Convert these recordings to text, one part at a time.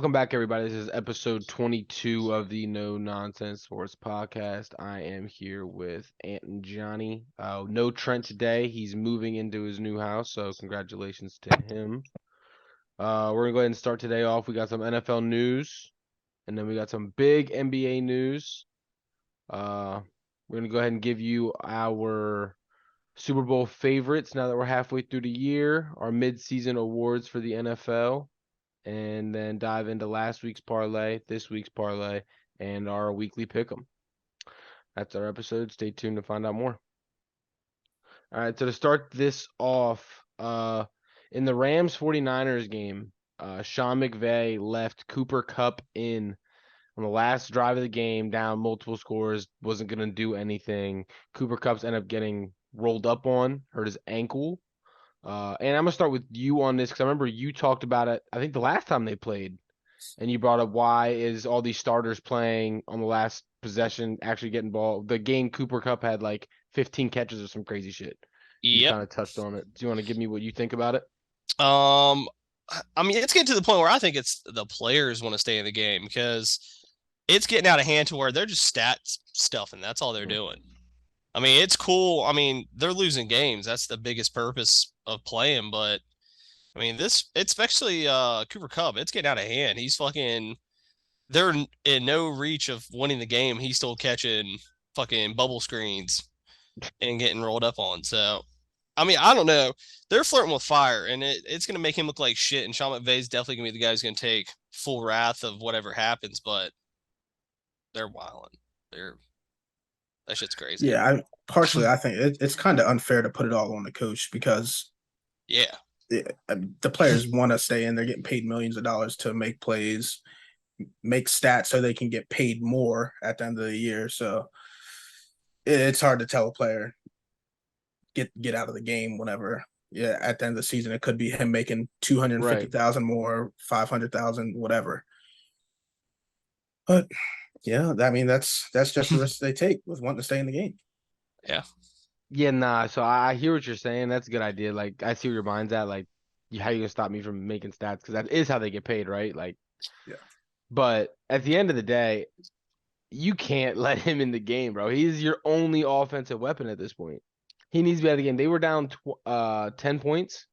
welcome back, everybody. This is episode 22 of the No Nonsense Sports Podcast. I am here with Ant and Johnny. No Trent today. He's moving into his new house, so congratulations to him. We're going to go ahead and start today off. We got some NFL news, and then we got some big NBA news. We're going to go ahead and give you our Super Bowl favorites now that we're halfway through the year, our mid-season awards for the NFL, and then dive into last week's parlay, this week's parlay, and our weekly pick'em. That's our episode. Stay tuned to find out more. All right, so to start this off, in the Rams 49ers game, Sean McVay left Cooper Kupp in on the last drive of the game, down multiple scores, wasn't going to do anything. Cooper Kupp's ended up getting rolled up on, hurt his ankle. And I'm going to start with you on this because I remember you talked about it, I think the last time they played, and you brought up why is all these starters playing on the last possession actually getting ball. The game Cooper Kupp had like 15 catches or some crazy shit. You Yep. kind of touched on it. Do you want to give me what you think about it? Um, I mean, it's getting to the point where I think it's the players want to stay in the game because it's getting out of hand to where they're just stats stuffing. That's all they're doing. I mean, it's cool. I mean, they're losing games. That's the biggest purpose of playing. But I mean, it's especially Cooper Kupp. It's getting out of hand. He's fucking. They're in no reach of winning the game. He's still catching fucking bubble screens and getting rolled up on. So I mean, I don't know. They're flirting with fire, and it's going to make him look like shit. And Sean McVay's definitely going to be the guy who's going to take full wrath of whatever happens. But they're wilding. That shit's crazy. Yeah, I think it's kind of unfair to put it all on the coach because Yeah, the players want to stay in. They're getting paid millions of dollars to make plays, make stats so they can get paid more at the end of the year. So it's hard to tell a player get out of the game whenever. Yeah, at the end of the season, it could be him making 250,000 more, 500,000, whatever. But yeah, I mean that's just the risk they take with wanting to stay in the game. yeah, Yeah, nah. So I hear what you're saying. That's a good idea. Like, I see where your mind's at. Like, how you gonna stop me from making stats? Because that is how they get paid, right? Like, Yeah. but at the end of the day, you can't let him in the game, bro. He's your only offensive weapon at this point. He needs to be out of the game. They were down 10 points,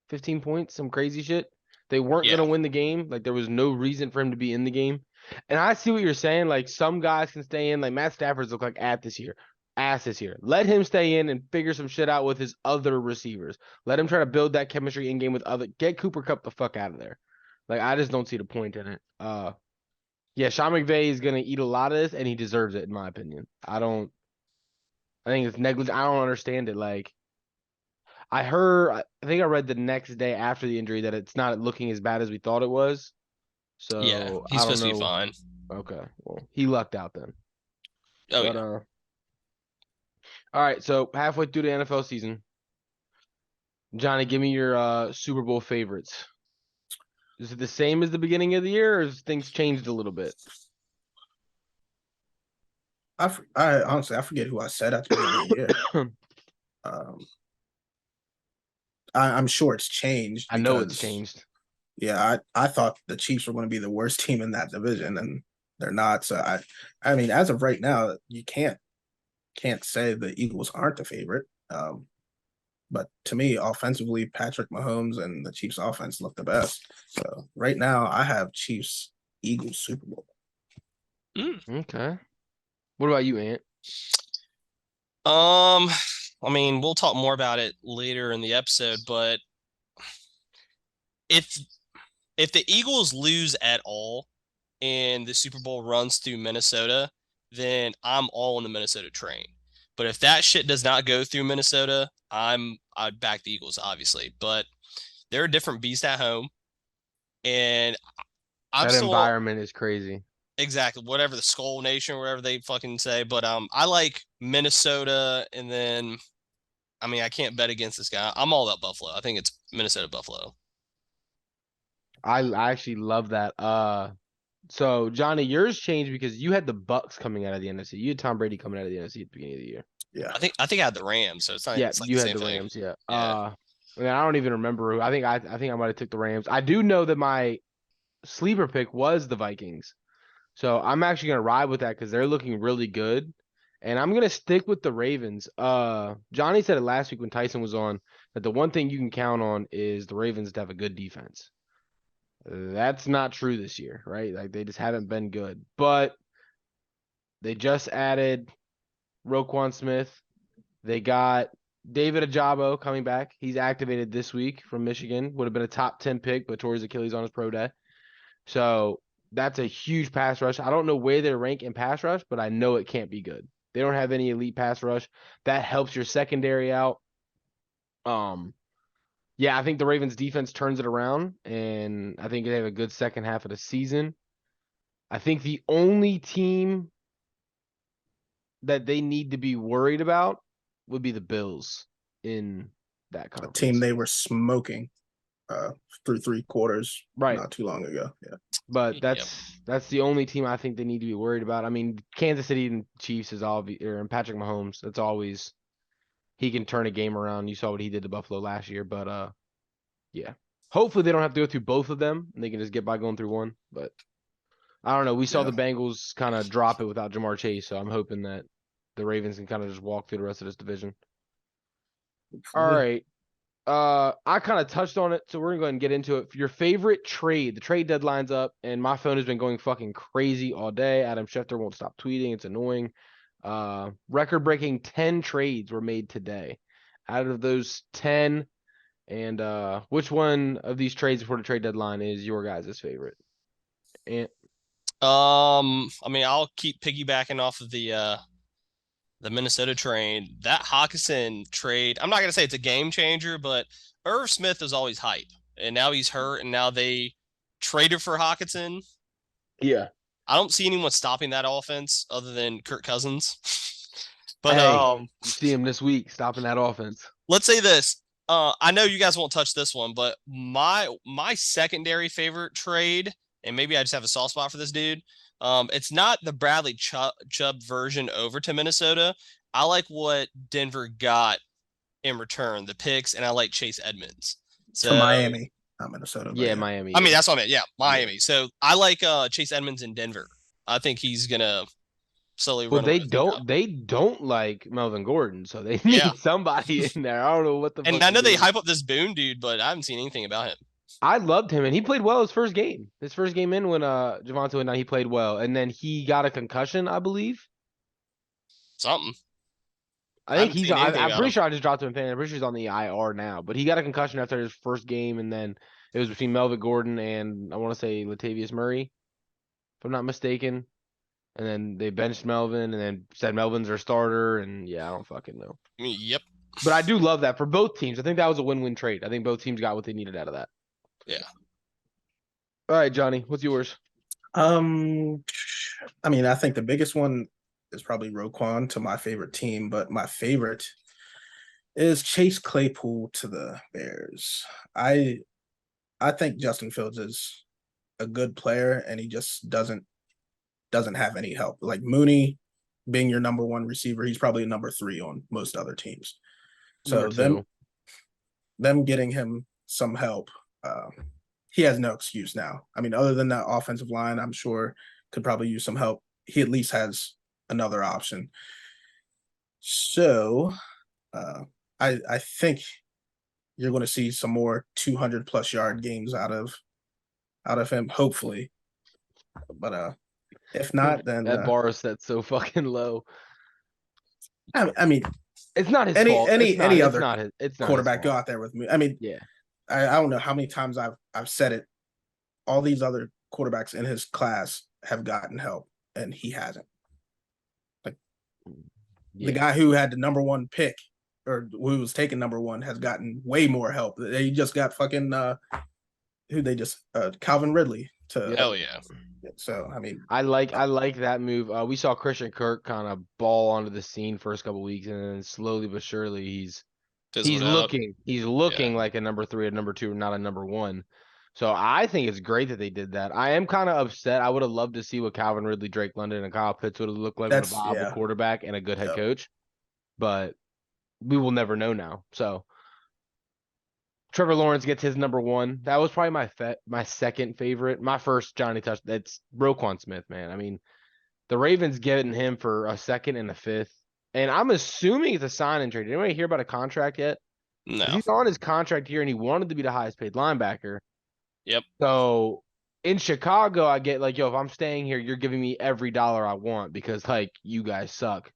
15 points, some crazy shit. They weren't yeah, going to win the game. Like, there was no reason for him to be in the game. And I see what you're saying. Like, some guys can stay in. Like, Matt Stafford's look like ass this year. Let him stay in and figure some shit out with his other receivers. Let him try to build that chemistry in game with other. Get Cooper Kupp the fuck out of there. Like, I just don't see the point in it. Yeah, Sean McVay is gonna eat a lot of this, and he deserves it, in my opinion. I think it's negligent. I don't understand it. Like, I think I read the next day after the injury that it's not looking as bad as we thought it was. yeah. So He's I don't supposed to be know. fine. Okay, well, he lucked out then. Oh But yeah. all right. So halfway through the NFL season, Johnny, give me your Super Bowl favorites. Is it the same as the beginning of the year, or has things changed a little bit? I honestly I forget who I said at the beginning of the year. Um, I'm sure it's changed I know it's because changed. yeah, I thought the Chiefs were going to be the worst team in that division, and they're not. So I mean, as of right now, you can't say the Eagles aren't the favorite. But to me, offensively, Patrick Mahomes and the Chiefs offense look the best. So right now, I have Chiefs Eagles Super Bowl. Okay. What about you, Ant? Um, I mean, we'll talk more about it later in the episode, but if if the Eagles lose at all and the Super Bowl runs through Minnesota, then I'm all on the Minnesota train. But if that shit does not go through Minnesota, I'd back the Eagles, obviously. But they're a different beast at home. And I'm That still environment is crazy. exactly whatever the Skull Nation, whatever they fucking say. But I like Minnesota, and then I mean I can't bet against this guy. I'm all about Buffalo. I think it's Minnesota Buffalo. I actually love that. So Johnny, yours changed because you had the Bucks coming out of the NFC. You had Tom Brady coming out of the NFC at the beginning of the year. Yeah, I think I had the Rams, so Yeah, it's like you the had same the thing. Rams. Yeah. Yeah. I mean, I don't even remember who. I think I might have took the Rams. I do know that my sleeper pick was the Vikings. So I'm actually gonna ride with that because they're looking really good. And I'm gonna stick with the Ravens. Johnny said it last week when Tyson was on that the one thing you can count on is the Ravens to have a good defense. That's not true this year, right? Like they just haven't been good. But they just added Roquan Smith. They got David Ajabo coming back. He's activated this week from Michigan. Would have been a top 10 pick, but tore his Achilles on his pro day. So that's a huge pass rush. I don't know where they rank in pass rush, but I know it can't be good. They don't have any elite pass rush. That helps your secondary out. Yeah, I think the Ravens defense turns it around, and I think they have a good second half of the season. I think the only team that they need to be worried about would be the Bills in that A conference. team they were smoking through 3 quarters Right. not too long ago. Yeah. But that's the only team I think they need to be worried about. I mean, Kansas City and Chiefs is obvious, and Patrick Mahomes. That's always he can turn a game around. You saw what he did to Buffalo last year, but yeah. Hopefully they don't have to go through both of them and they can just get by going through one. But I don't know. We saw the Bengals kind of drop it without Jamar Chase, so I'm hoping that the Ravens can kind of just walk through the rest of this division. All right. I kind of touched on it, so we're gonna go ahead and get into it. For your favorite trade, the trade deadline's up, and my phone has been going fucking crazy all day. Adam Schefter won't stop tweeting; it's annoying. Record-breaking 10 trades were made today. Out of those 10, and which one of these trades before the trade deadline is your guys' favorite? And I mean, I'll keep piggybacking off of the Minnesota trade. That Hawkinson trade, I'm not gonna say it's a game changer, but Irv Smith is always hype, and now he's hurt, and now they traded for Hawkinson. yeah, I don't see anyone stopping that offense other than Kirk Cousins. But hey, you see him this week stopping that offense. Let's say this. I know you guys won't touch this one, but my secondary favorite trade, and maybe I just have a soft spot for this dude. It's not the Bradley Chubb version over to Minnesota. I like what Denver got in return, the picks, and I like Chase Edmonds. So To Miami, not Minnesota. Yeah, Miami. I mean, that's what I meant. Yeah, Miami. Yeah. So I like Chase Edmonds in Denver. I think he's gonna slowly run. Well, they don't like Melvin Gordon, so they need somebody in there. I don't know what the fuck. And I know they hype up this Boone dude, but I haven't seen anything about him. I loved him, and he played well his first game. His first game in when Javonte went down, he played well, and then he got a concussion, I believe. Something. I think he's. I'm pretty sure I just dropped him in. I'm pretty sure he's on the IR now, but he got a concussion after his first game, and then it was between Melvin Gordon and I want to say Latavius Murray, if I'm not mistaken. And then they benched Melvin, and then said Melvin's their starter, and yeah, I don't fucking know. Yep. But I do love that for both teams. I think that was a win-win trade. I think both teams got what they needed out of that. Yeah. All right, Johnny, what's yours? I mean, I think the biggest one is probably Roquan to my favorite team, but my favorite is Chase Claypool to the Bears. I think Justin Fields is a good player, and he just doesn't have any help. Like Mooney being your number 1 receiver, he's probably number 3 on most other teams. So them getting him some help, he has no excuse now. I mean, other than that offensive line, I'm sure could probably use some help. He at least has another option. So I think you're going to see some more 200+ yard games out of him, hopefully. But if not, then that bar is set so fucking low. I mean, it's not his fault. Any other quarterback go out there with me. I mean, yeah. I don't know how many times I've said it. All these other quarterbacks in his class have gotten help, and he hasn't. Like the guy who had the number 1 pick, or who was taking number 1, has gotten way more help. They just got fucking Calvin Ridley to. Hell yeah. So I mean, I like that move. We saw Christian Kirk kind of ball onto the scene first couple weeks, and then slowly but surely he's looking like a number 3, a number 2, not a number 1. So I think it's great that they did that. I am kind of upset. I would have loved to see what Calvin Ridley, Drake London, and Kyle Pitts would have looked like with a viable quarterback and a good head coach. But we will never know now. So Trevor Lawrence gets his number one. That was probably my second favorite. My first Johnny touch. That's Roquan Smith, man. I mean, the Ravens getting him for a second and a fifth, and I'm assuming it's a sign and trade. Did anybody hear about a contract yet? Because No. he's on his contract here, and he wanted to be the highest paid linebacker. Yep. So in Chicago, I get like, yo, if I'm staying here, you're giving me every dollar I want because like you guys suck.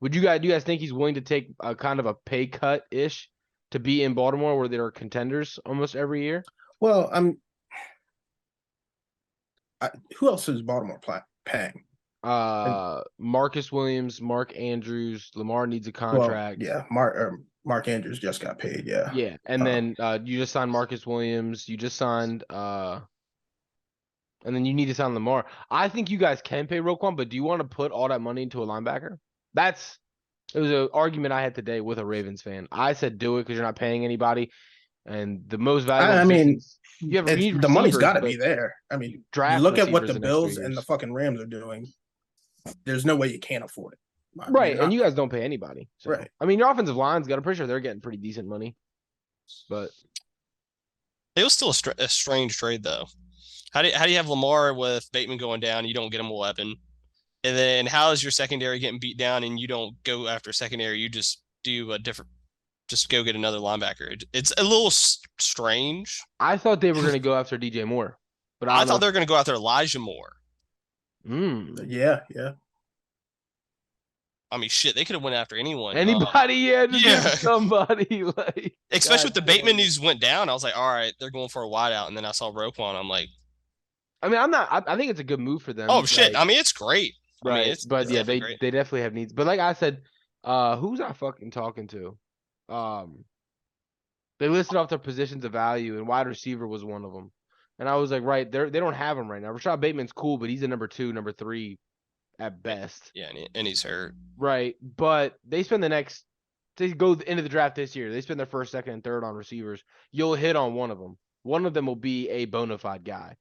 Do you guys think he's willing to take a kind of a pay cut ish to be in Baltimore where they're contenders almost every year? Well, who else is Baltimore paying? Marcus Williams, Mark Andrews, Lamar needs a contract. Well, yeah, Mark Andrews just got paid. Yeah. Yeah, and then you just signed Marcus Williams. You just signed and then you need to sign Lamar. I think you guys can pay Roquan, but do you want to put all that money into a linebacker? It was an argument I had today with a Ravens fan. I said do it because you're not paying anybody, and the most valuable. I mean, you need the money's receivers, got to but be there. I mean, you draft look at what receivers the the next 3 Bills and the years. fucking Rams are doing. There's no way you can't afford it. Right, and you guys don't pay anybody. So. Right. I mean, your offensive line's got. I'm pretty sure they're getting pretty decent money, but It was still a strange trade though. How do you have Lamar with Bateman going down? You don't get him a weapon, and then how is your secondary getting beat down and you don't go after secondary? You just do a different. Just go get another linebacker. It's a little strange. I thought they were going to go after DJ Moore, but I thought they were going to go after Elijah Moore. Yeah. I mean, shit, they could have went after anyone. Anybody, somebody like. Especially with the Bateman news went down, I was like, all right, they're going for a wideout, and then I saw Roquan. I'm like, I mean, I think it's a good move for them. Oh shit! I mean, it's great. Right, I mean, but yeah, they definitely have needs. But like I said, who's I fucking talking to? They listed off their positions of value, and wide receiver was one of them. And I was like, right, they don't have him right now. Rashad Bateman's cool, but he's a number 2, number 3 at best. Yeah, and he's hurt. Right, but they go into the draft this year. They spend their first, second, and third on receivers. You'll hit on one of them. One of them will be a bona fide guy.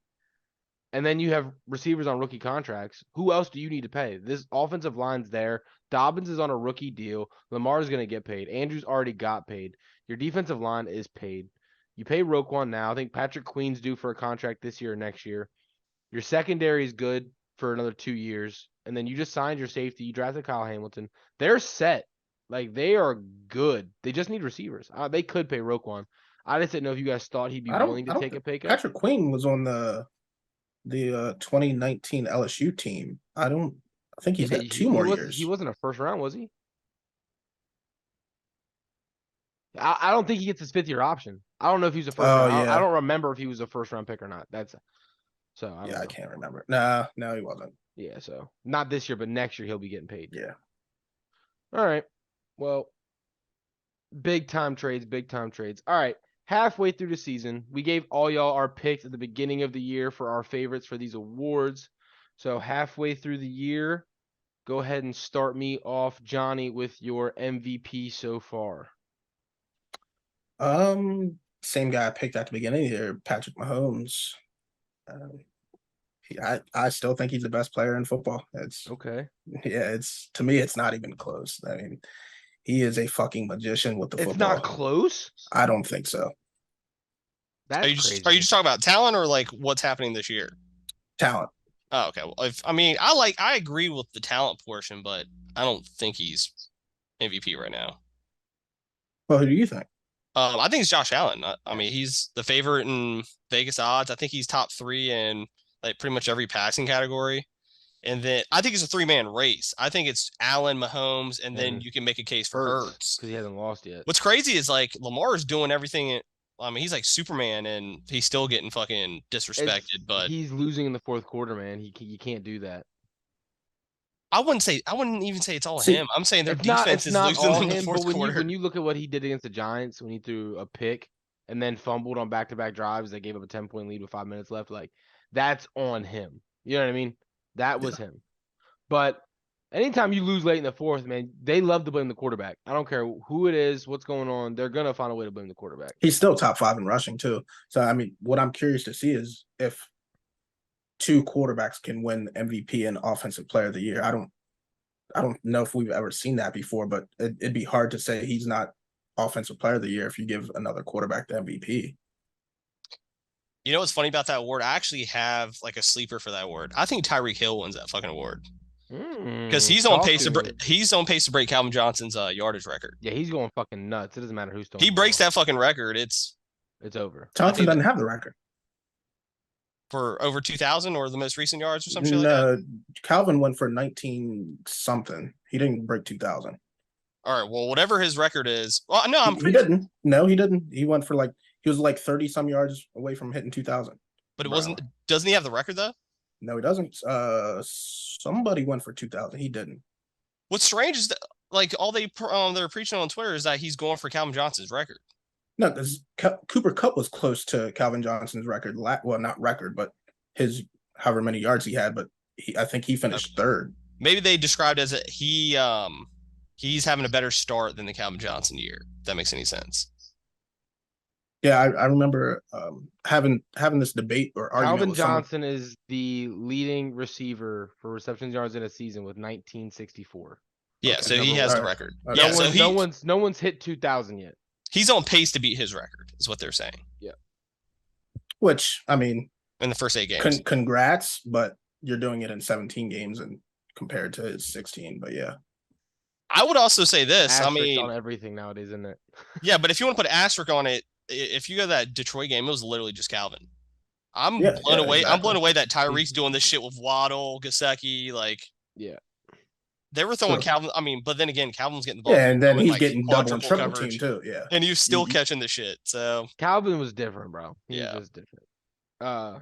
And then you have receivers on rookie contracts. Who else do you need to pay? This offensive line's there. Dobbins is on a rookie deal. Lamar's going to get paid. Andrews already got paid. Your defensive line is paid. You pay Roquan now. I think Patrick Queen's due for a contract this year or next year. Your secondary is good for another 2 years. And then you just signed your safety. You drafted Kyle Hamilton. They're set. Like, they are good. They just need receivers. They could pay Roquan. I just didn't know if you guys thought he'd be willing to take a pay cut. Patrick Queen was on the 2019 LSU team. I think he's got 2 more years. He wasn't a first round, was he? I don't think he gets his 5th-year option. I don't know if he was a first round. Yeah. I don't remember if he was a first round pick or not. I can't remember. No, he wasn't. Yeah, so not this year, but next year he'll be getting paid. Yeah. All right. Well, big time trades. All right. Halfway through the season, we gave all y'all our picks at the beginning of the year for our favorites for these awards. So halfway through the year, go ahead and start me off, Johnny, with your MVP so far. Same guy I picked at the beginning of the year, Patrick Mahomes. I still think he's the best player in football. Okay. Yeah, to me, it's not even close. I mean, he is a fucking magician with the football. It's not close? I don't think so. Are you just talking about talent or like what's happening this year? Talent. Oh, okay. Well, I agree with the talent portion, but I don't think he's MVP right now. Well, who do you think? I think it's Josh Allen. I mean, he's the favorite in Vegas odds. I think he's top 3 in like pretty much every passing category. And then I think it's a 3-man race. I think it's Allen, Mahomes, and then you can make a case for Hurts. Because he hasn't lost yet. What's crazy is like Lamar is doing everything. I mean, he's like Superman, and he's still getting fucking disrespected. But he's losing in the 4th quarter, man. You can't do that. I wouldn't even say it's all him. I'm saying their defense is losing in the 4th quarter. When you look at what he did against the Giants, when he threw a pick and then fumbled on back-to-back drives, they gave up a 10-point lead with 5 minutes left. Like, that's on him. You know what I mean? That was him. But anytime you lose late in the 4th, man, they love to blame the quarterback. I don't care who it is, what's going on. They're going to find a way to blame the quarterback. He's still top 5 in rushing, too. So, I mean, what I'm curious to see is if 2 quarterbacks can win MVP and Offensive Player of the Year. I don't know if we've ever seen that before, but it'd be hard to say he's not offensive player of the year if you give another quarterback the MVP. You know what's funny about that award? I actually have like a sleeper for that award. I think Tyreek Hill wins that fucking award because he's on Talk pace to to me. break Calvin Johnson's yardage record. Yeah, he's going fucking nuts. It doesn't matter who's throwing. He the breaks ball. that fucking record. It's over. Johnson think doesn't have the record. for over 2,000 or the most recent yards or some shit like that. Calvin went for 19 something. He didn't break 2,000. All right, well, whatever his record is. Well, no, He didn't. No, he didn't. He went for he was like 30 some yards away from hitting 2,000. But it wasn't. Doesn't he have the record though? No, he doesn't. Somebody went for 2,000. He didn't. What's strange is that like all they're preaching on Twitter is that he's going for Calvin Johnson's record. No, because Cooper Kupp was close to Calvin Johnson's record. Well, not record, but his however many yards he had. But I think he finished third. Maybe they described as he's having a better start than the Calvin Johnson year. If that makes any sense. Yeah, I remember having this debate or argument. Calvin Johnson is the leading receiver for receptions yards in a season with 1964. Yeah, Okay, so he has the record. Okay. Yeah, no one's hit 2,000 yet. He's on pace to beat his record, is what they're saying. Yeah. Which, I mean, in the first 8 games. Congrats, but you're doing it in 17 games and compared to his 16. But yeah. I would also say this. Asterisk I mean, on everything nowadays, isn't it? Yeah, but if you want to put asterisk on it, if you go to that Detroit game, it was literally just Calvin. I'm blown away. Exactly. I'm blown away that Tyreek's doing this shit with Waddle, Gesicki, Yeah. They were throwing Calvin. I mean, but then again, Calvin's getting the ball. Yeah, and then he's getting double and triple coverage team too. Yeah, and he's still catching the shit. So Calvin was different, bro. He was just different. All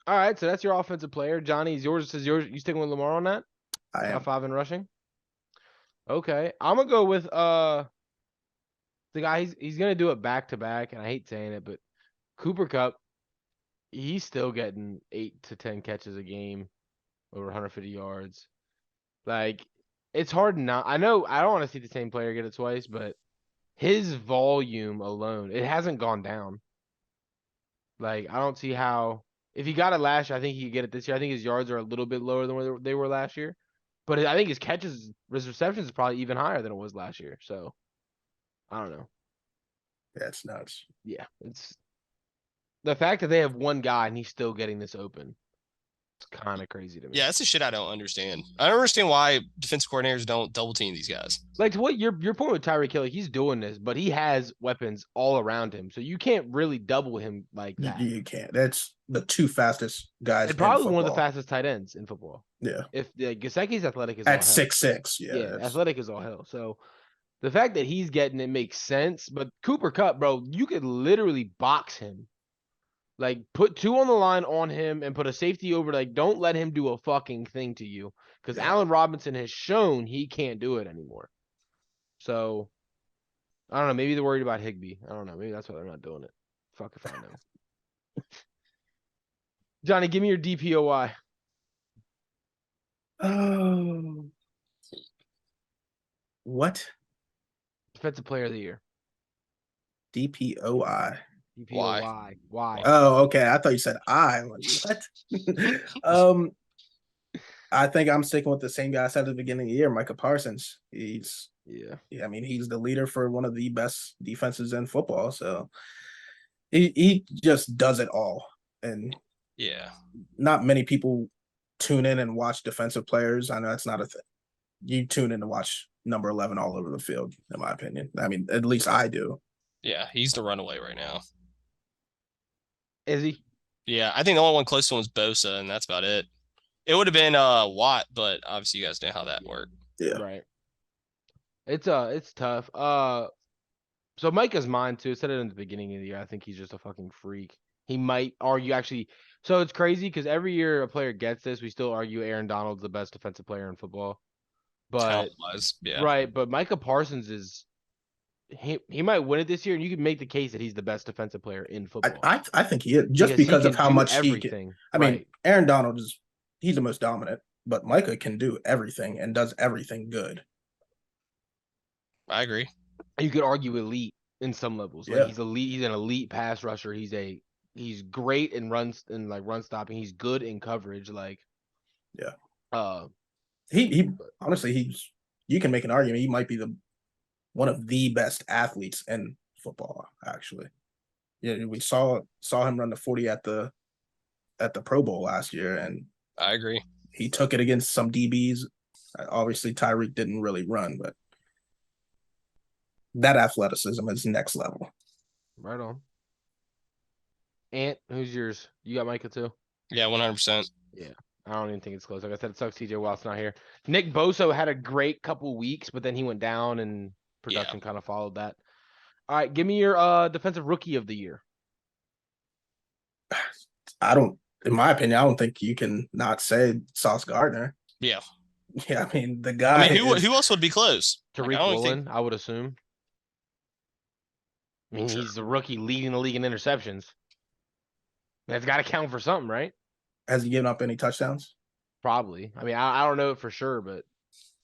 right, so that's your offensive player. Johnny, yours. You sticking with Lamar on that? I am. Top 5 in rushing. Okay, I'm gonna go with the guy. He's gonna do it back to back, and I hate saying it, but Cooper Kupp, he's still getting 8 to 10 catches a game, over 150 yards. Like, it's hard not. I know I don't want to see the same player get it twice, but his volume alone, it hasn't gone down. Like, I don't see how. If he got it last year, I think he could get it this year. I think his yards are a little bit lower than where they were last year, but I think his catches, his receptions is probably even higher than it was last year. So, I don't know. That's nuts. Yeah, it's the fact that they have one guy and he's still getting this open. It's kind of crazy to me. Yeah, that's the shit I don't understand. I don't understand why defensive coordinators don't double team these guys. Like, to what your point with Tyreek Hill, he's doing this, but he has weapons all around him, so you can't really double him like that. You can't. That's the 2 fastest guys. And probably one of the fastest tight ends in football. Yeah. If Gesicki's athletic as at 6'6", yeah, athletic as all hell. So the fact that he's getting it makes sense. But Cooper Kupp, bro, you could literally box him. Like, put 2 on the line on him and put a safety over. Like, don't let him do a fucking thing to you. Because Allen Robinson has shown he can't do it anymore. So, I don't know. Maybe they're worried about Higbee. I don't know. Maybe that's why they're not doing it. Fuck if I know. Johnny, give me your DPOY. Oh. What? Defensive Player of the Year. DPOI. DPOY. Why? Oh, okay. I thought you said I. What? I think I'm sticking with the same guy I said at the beginning of the year, Micah Parsons. I mean, he's the leader for one of the best defenses in football. So he just does it all. And not many people tune in and watch defensive players. I know that's not a thing. You tune in to watch number 11 all over the field, in my opinion. I mean, at least I do. Yeah, he's the runaway right now. Is he? Yeah, I think the only one close to him was Bosa, and that's about it. It would have been Watt, but obviously you guys know how that worked. Yeah. Right. It's tough. So Micah's mine too. I said it in the beginning of the year. I think he's just a fucking freak. He might argue actually. So it's crazy because every year a player gets this, we still argue Aaron Donald's the best defensive player in football. But right, but Micah Parsons is he might win it this year, and you can make the case that he's the best defensive player in football. I think he is just because of how much he can. I mean, Aaron Donald he's the most dominant, but Micah can do everything and does everything good. I agree. You could argue elite in some levels. Like he's elite. He's an elite pass rusher. He's great in runs and like run stopping. He's good in coverage. Like, he honestly you can make an argument he might be the one of the best athletes in football, actually. Yeah, we saw him run the 40 at the Pro Bowl last year, and I agree. he took it against some DBs. Obviously, Tyreek didn't really run, but that athleticism is next level. Right on. Ant, who's yours? You got Micah too? Yeah, 100%. Yeah. I don't even think it's close. Like I said, it sucks TJ Watt's not here. Nick Bosa had a great couple weeks, but then he went down and production kind of followed that. All right, give me your defensive rookie of the year. In my opinion, I don't think you can not say Sauce Gardner. Yeah. Yeah, I mean, the guy. I mean, who else would be close? Tariq Woolen, I would assume. I mean, he's the rookie leading the league in interceptions. That's got to count for something, right? Has he given up any touchdowns? Probably. I mean, I don't know it for sure, but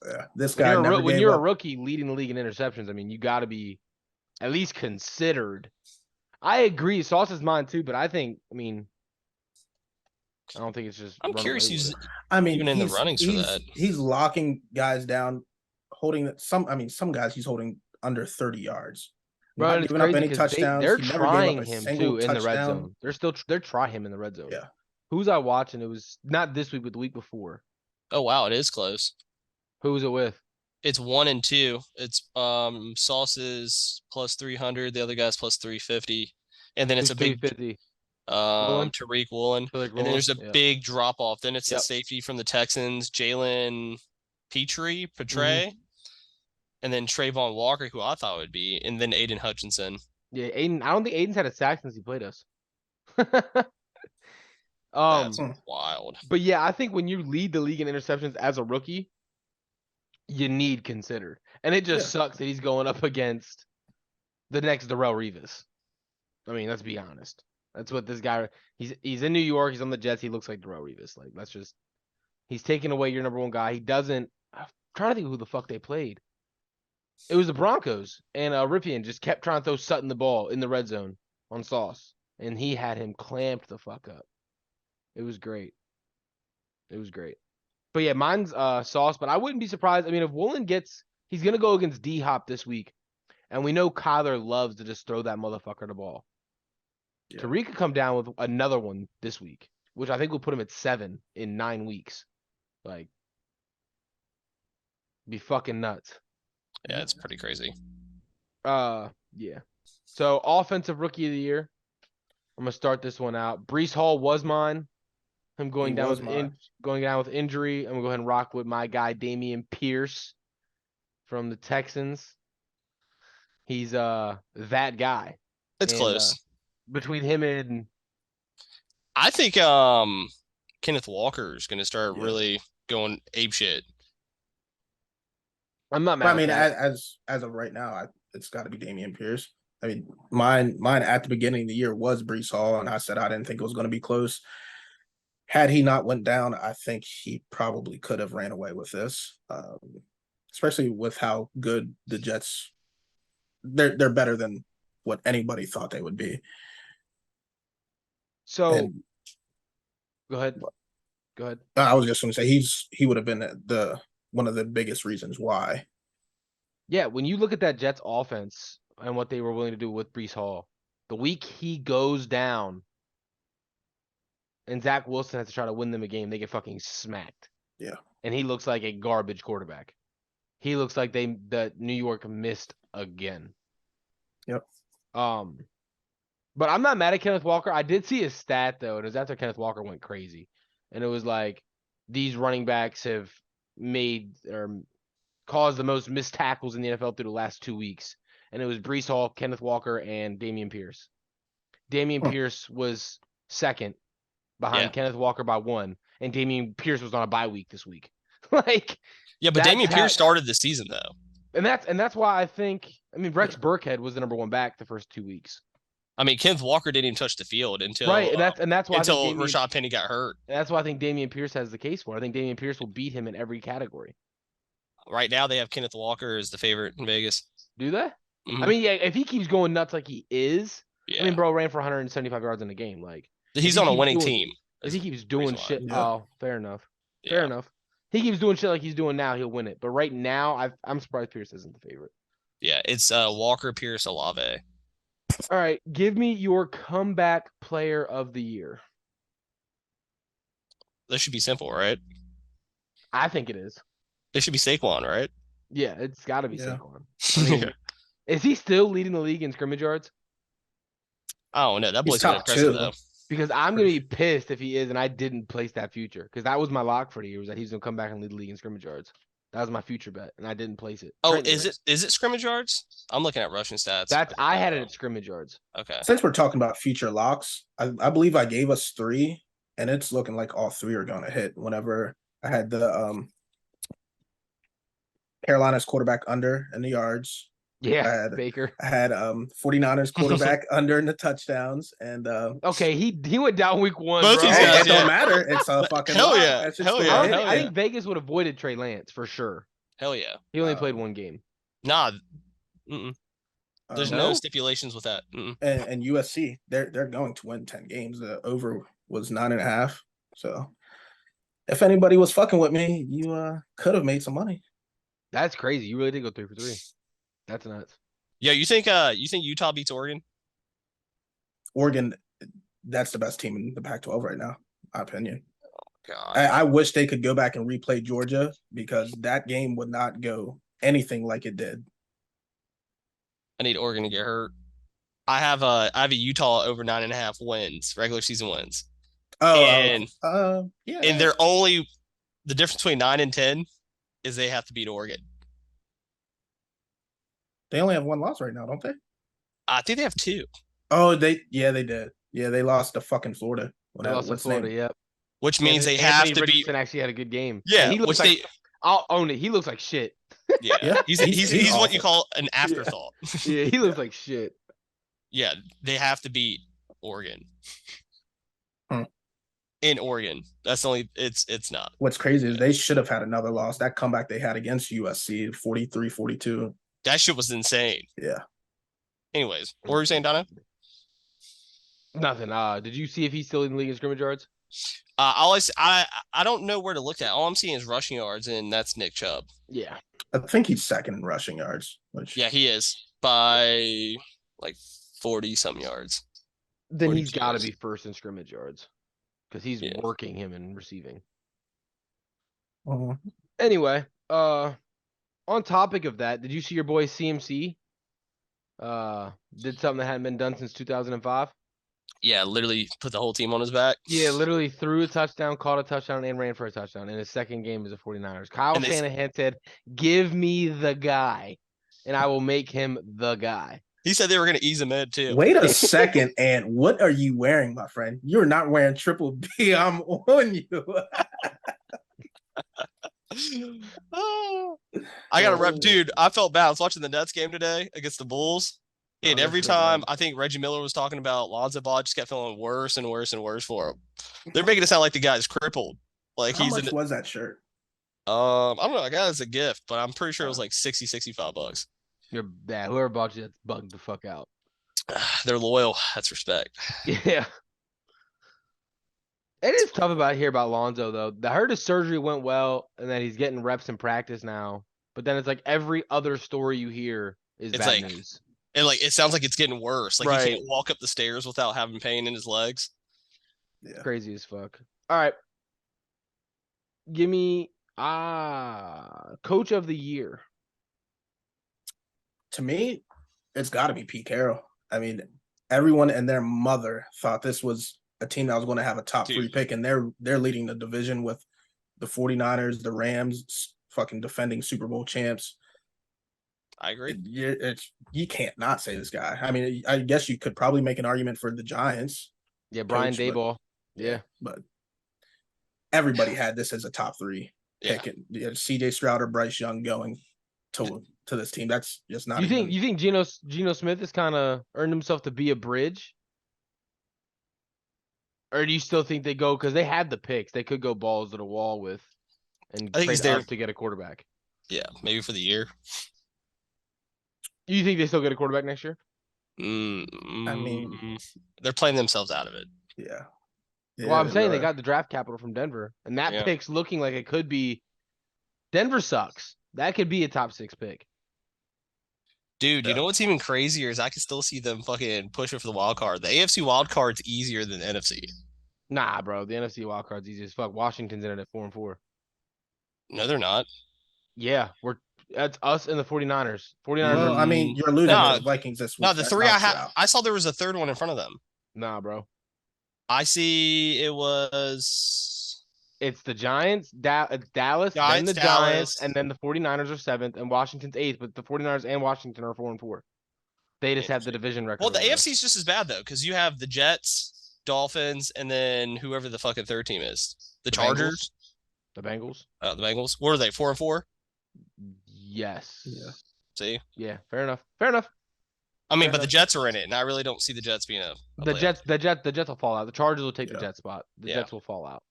yeah, this guy when you're a rookie leading the league in interceptions, I mean, you got to be at least considered. I agree, Sauce is mine too, but I think, I mean, I don't think it's just. I'm curious who's even in the runnings for that. He's locking guys down, holding some. I mean, some guys he's holding under 30 yards. Bro, not giving up any touchdowns. They're trying him too in the red zone. They're trying him in the red zone. Yeah. Who's I watching? It was not this week, but the week before. Oh wow, it is close. Who was it with? It's 1 and 2. It's Sauce's plus 300, the other guy's plus 350, and then it's a big 350. Tariq Woolen, and then there's a big drop off. Then it's the safety from the Texans, Jalen Petre, and then Trayvon Walker, who I thought would be, and then Aiden Hutchinson. Yeah, Aiden. I don't think Aiden's had a sack since he played us. That's wild. But yeah, I think when you lead the league in interceptions as a rookie, you need considered. And it just sucks that he's going up against the next Darrelle Revis. I mean, let's be honest. That's what this guy. He's in New York. He's on the Jets. He looks like Darrelle Revis. Like, that's just. He's taking away your number one guy. He doesn't. I'm trying to think who the fuck they played. It was the Broncos, and Ripien just kept trying to throw Sutton the ball in the red zone on Sauce, and he had him clamped the fuck up. It was great. It was great. But yeah, mine's Sauce, but I wouldn't be surprised. I mean, if Woolen he's going to go against D-Hop this week, and we know Kyler loves to just throw that motherfucker the ball. Yeah. Tariq could come down with another one this week, which I think will put him at 7 in 9 weeks. Like, be fucking nuts. Yeah, it's pretty crazy. Yeah. So, offensive rookie of the year. I'm gonna start this one out. Breece Hall was mine. Him going down with injury. I'm gonna go ahead and rock with my guy Dameon Pierce from the Texans. He's that guy. It's close. Between him and I think Kenneth Walker is gonna start really going apeshit. I'm not mad. I mean, as of right now, it's got to be Dameon Pierce. I mean, mine at the beginning of the year was Breece Hall, and I said I didn't think it was going to be close. Had he not went down, I think he probably could have ran away with this, especially with how good the Jets. They're better than what anybody thought they would be. So, go ahead. I was just going to say he would have been one of the biggest reasons why. Yeah, when you look at that Jets offense and what they were willing to do with Breece Hall, the week he goes down and Zach Wilson has to try to win them a game, they get fucking smacked. Yeah. And he looks like a garbage quarterback. He looks like that New York missed again. Yep. But I'm not mad at Kenneth Walker. I did see his stat though, and it was after Kenneth Walker went crazy. And it was like these running backs have made or caused the most missed tackles in the NFL through the last 2 weeks. And it was Breece Hall, Kenneth Walker, and Dameon Pierce. Dameon Pierce was second behind Kenneth Walker by 1, and Dameon Pierce was on a bye week this week. But Dameon Pierce started the season though. And that's why I think Rex Burkhead was the number 1 back the first 2 weeks. I mean, Kenneth Walker didn't even touch the field until that's why Rashad Penny got hurt. That's why I think Dameon Pierce has the case for. I think Dameon Pierce will beat him in every category. Right now, they have Kenneth Walker as the favorite in Vegas. Do they? Mm-hmm. I mean, yeah. If he keeps going nuts like he is, I mean, bro ran for 175 yards in the game. Like he's on a winning team. If he keeps doing shit, fair enough. Fair enough. He keeps doing shit like he's doing now, he'll win it. But right now, I'm surprised Pierce isn't the favorite. Yeah, it's Walker Pierce Olave. All right, give me your comeback player of the year. This should be simple, right? I think it is. It should be Saquon, right? Yeah, it's got to be Yeah. Saquon. I mean, is he still leading the league in scrimmage yards? I don't know. That He's boy's been top impressive 2. though. Because I'm Pretty gonna be pissed if he is, and I didn't place that future. Because that was my lock for the year, was that he's gonna come back and lead the league in scrimmage yards. That was my future bet, and I didn't place it. Oh, Trent did. is it scrimmage yards? I'm looking at rushing stats. That's I had it Oh, at scrimmage yards. okay. Since we're talking about future locks, I believe I gave us 3, and it's looking like all 3 are going to hit. Whenever I had the Carolina's quarterback under in the yards, Yeah, Baker. I had 49ers quarterback under in the touchdowns, and Okay, he went down week 1, Both bro. these it guys, don't yeah. matter. It's a fucking Hell lock. yeah. That shit's Hell gonna yeah. hit. Hell I yeah. think Vegas would have avoided Trey Lance for sure. Hell yeah. He only played 1 game. Nah. There's no No? stipulations with that. And USC, they're going to win 10 games. The over was 9.5. So if anybody was fucking with me, you could have made some money. That's crazy. You really did go 3 for 3. That's nuts. Yeah, you think Utah beats Oregon? Oregon, that's the best team in the Pac-12 right now, my opinion. God. I wish they could go back and replay Georgia, because that game would not go anything like it did. I need Oregon to get hurt. I have a Utah over 9.5 wins, regular season wins. And Yeah. And they're only the difference between 9 and 10 is they have to beat Oregon. They only have 1 loss right now, don't they? I think they have 2. Oh, they did. Yeah, they lost to fucking Florida. They lost to Florida, yep. Which means they Anthony have to beat. Richardson actually had a good game. Yeah, and he looks which like I'll own it. He looks like shit. Yeah, he's what you call an afterthought. Yeah, he looks like shit. Yeah, they have to beat Oregon. In Oregon, that's the only. It's not. What's crazy is they should have had another loss. That comeback they had against USC, 43-42. That shit was insane. Yeah. Anyways, what were you saying, Donna? Nothing. Did you see if he's still in the league in scrimmage yards? I don't know where to look at. All I'm seeing is rushing yards, and that's Nick Chubb. Yeah. I think he's second in rushing yards. Yeah, he is by like 40-some yards. Then 42 he's got to yards. be first in scrimmage yards because he's working him in receiving. Anyway, on topic of that, did you see your boy CMC? Did something that hadn't been done since 2005. Yeah, literally put the whole team on his back. Yeah, literally threw a touchdown, caught a touchdown, and ran for a touchdown in his second game as a 49ers. Kyle Shanahan said, "Give me the guy, and I will make him the guy." He said they were going to ease him in too. Wait a second, and what are you wearing, my friend? You're not wearing triple B. I'm on you. I got to rep, dude. I felt bad. I was watching the Nets game today against the Bulls. And every time I think Reggie Miller was talking about Lonzo Ball, I just kept feeling worse and worse and worse for him. They're making it sound like the guy's crippled. Like How much was that shirt? I don't know. I got it as a gift, but I'm pretty sure it was like $65. Whoever bought you, that's bugged the fuck out. They're loyal. That's respect. Yeah. It is tough about here about Lonzo though. I heard his surgery went well, and that he's getting reps in practice now. But then it's like every other story you hear is bad news. And like it sounds like it's getting worse. Like Right. he can't walk up the stairs without having pain in his legs. Yeah. Crazy as fuck. All right. Give me coach of the year. To me, it's got to be Pete Carroll. I mean, everyone and their mother thought this was a team that was going to have a top 3 pick, and they're leading the division with the 49ers, the Rams, fucking defending Super Bowl champs. I agree. You can't not say this guy. I mean, I guess you could probably make an argument for the Giants. Yeah, Brian Daboll. Yeah. But everybody had this as a top 3 pick. And CJ Stroud or Bryce Young going to this team. That's just not. You think Geno Smith has kind of earned himself to be a bridge? Or do you still think they go, because they had the picks, they could go balls to the wall with and I think he's trade there up to get a quarterback? Yeah, maybe for the year. You think they still get a quarterback next year? I mean, they're playing themselves out of it. Yeah. Well, I'm saying they got the draft capital from Denver, and that pick's looking like it could be. Denver sucks. That could be a top 6 pick. Dude, you know what's even crazier is I can still see them fucking pushing for the wild card. The AFC wild card's easier than the NFC. Nah, bro. The NFC wild card's easy as fuck. Washington's in it at 4-4. No, they're not. Yeah, that's us and the 49ers. 49ers Well, are I mean, you're losing Nah, to the Vikings this week. No, the That three I knocks you had, out. I saw there was a third one in front of them. nah, bro. I see it was It's the Giants, it's Dallas, then Giants, the Giants, Dallas. and then the 49ers are 7th, and Washington's 8th, but the 49ers and Washington are 4-4. They just have the division record. Well, the over us. AFC is just as bad though, because you have the Jets, Dolphins, and then whoever the fucking third team is. The Chargers. The Bengals. The Bengals. What are they? 4-4? Yes. Yeah. See? Yeah, fair enough. Fair enough. I mean, Fair but the enough. Jets are in it, and I really don't see the Jets being a The playoff. Jets will fall out. The Chargers will take the Yeah. Jets spot. The Yeah. Jets will fall out.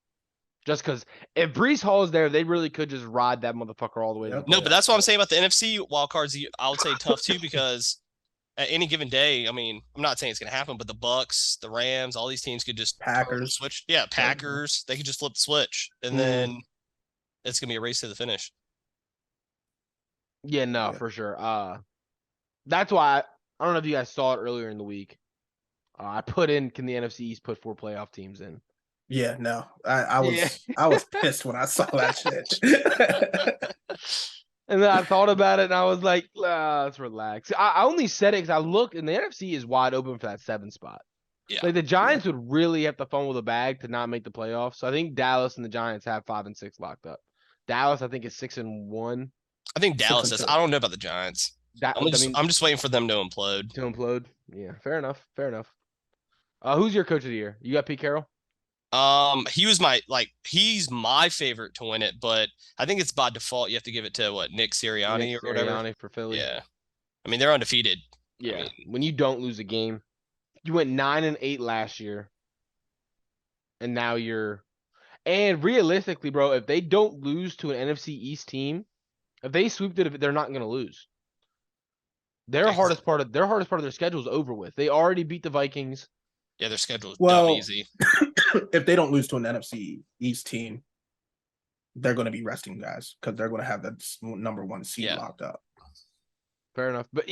Just because if Brees Hall is there, they really could just ride that motherfucker all the way to the Yep. No, but playoffs. that's what I'm saying about the NFC wild cards. I would say tough too, because at any given day, I mean, I'm not saying it's going to happen, but the Bucks, the Rams, all these teams could just turn the Packers. switch. Yeah, Packers. They could just flip the switch, and then it's going to be a race to the finish. Yeah, no, Yeah. for sure. That's why I don't know if you guys saw it earlier in the week. I put in, can the NFC East put 4 playoff teams in? Yeah, no. I was Yeah. I was pissed when I saw that shit. And then I thought about it, and I was like, let's relax. I only said it because I looked, and the NFC is wide open for that 7 spot. Yeah. Like the Giants would really have to fumble the bag to not make the playoffs. So I think Dallas and the Giants have 5 and 6 locked up. Dallas, I think, is 6-1. I think Dallas 6-2. is. I don't know about the Giants. I'm just waiting for them to implode. To implode. Yeah, fair enough. Fair enough. Who's your coach of the year? You got Pete Carroll? He's my favorite to win it, but I think it's by default. You have to give it to Nick Sirianni or whatever. Sirianni for Philly. Yeah, I mean they're undefeated. Yeah. I mean, when you don't lose a game, you went 9-8 last year, and now and realistically, bro, if they don't lose to an NFC East team, if they sweep it, they're not gonna lose. Their hardest part of their schedule is over with. They already beat the Vikings. Yeah, their schedule is Well, dumb easy. If they don't lose to an NFC East team, they're going to be resting guys because they're going to have that number 1 seed locked up. Fair enough. But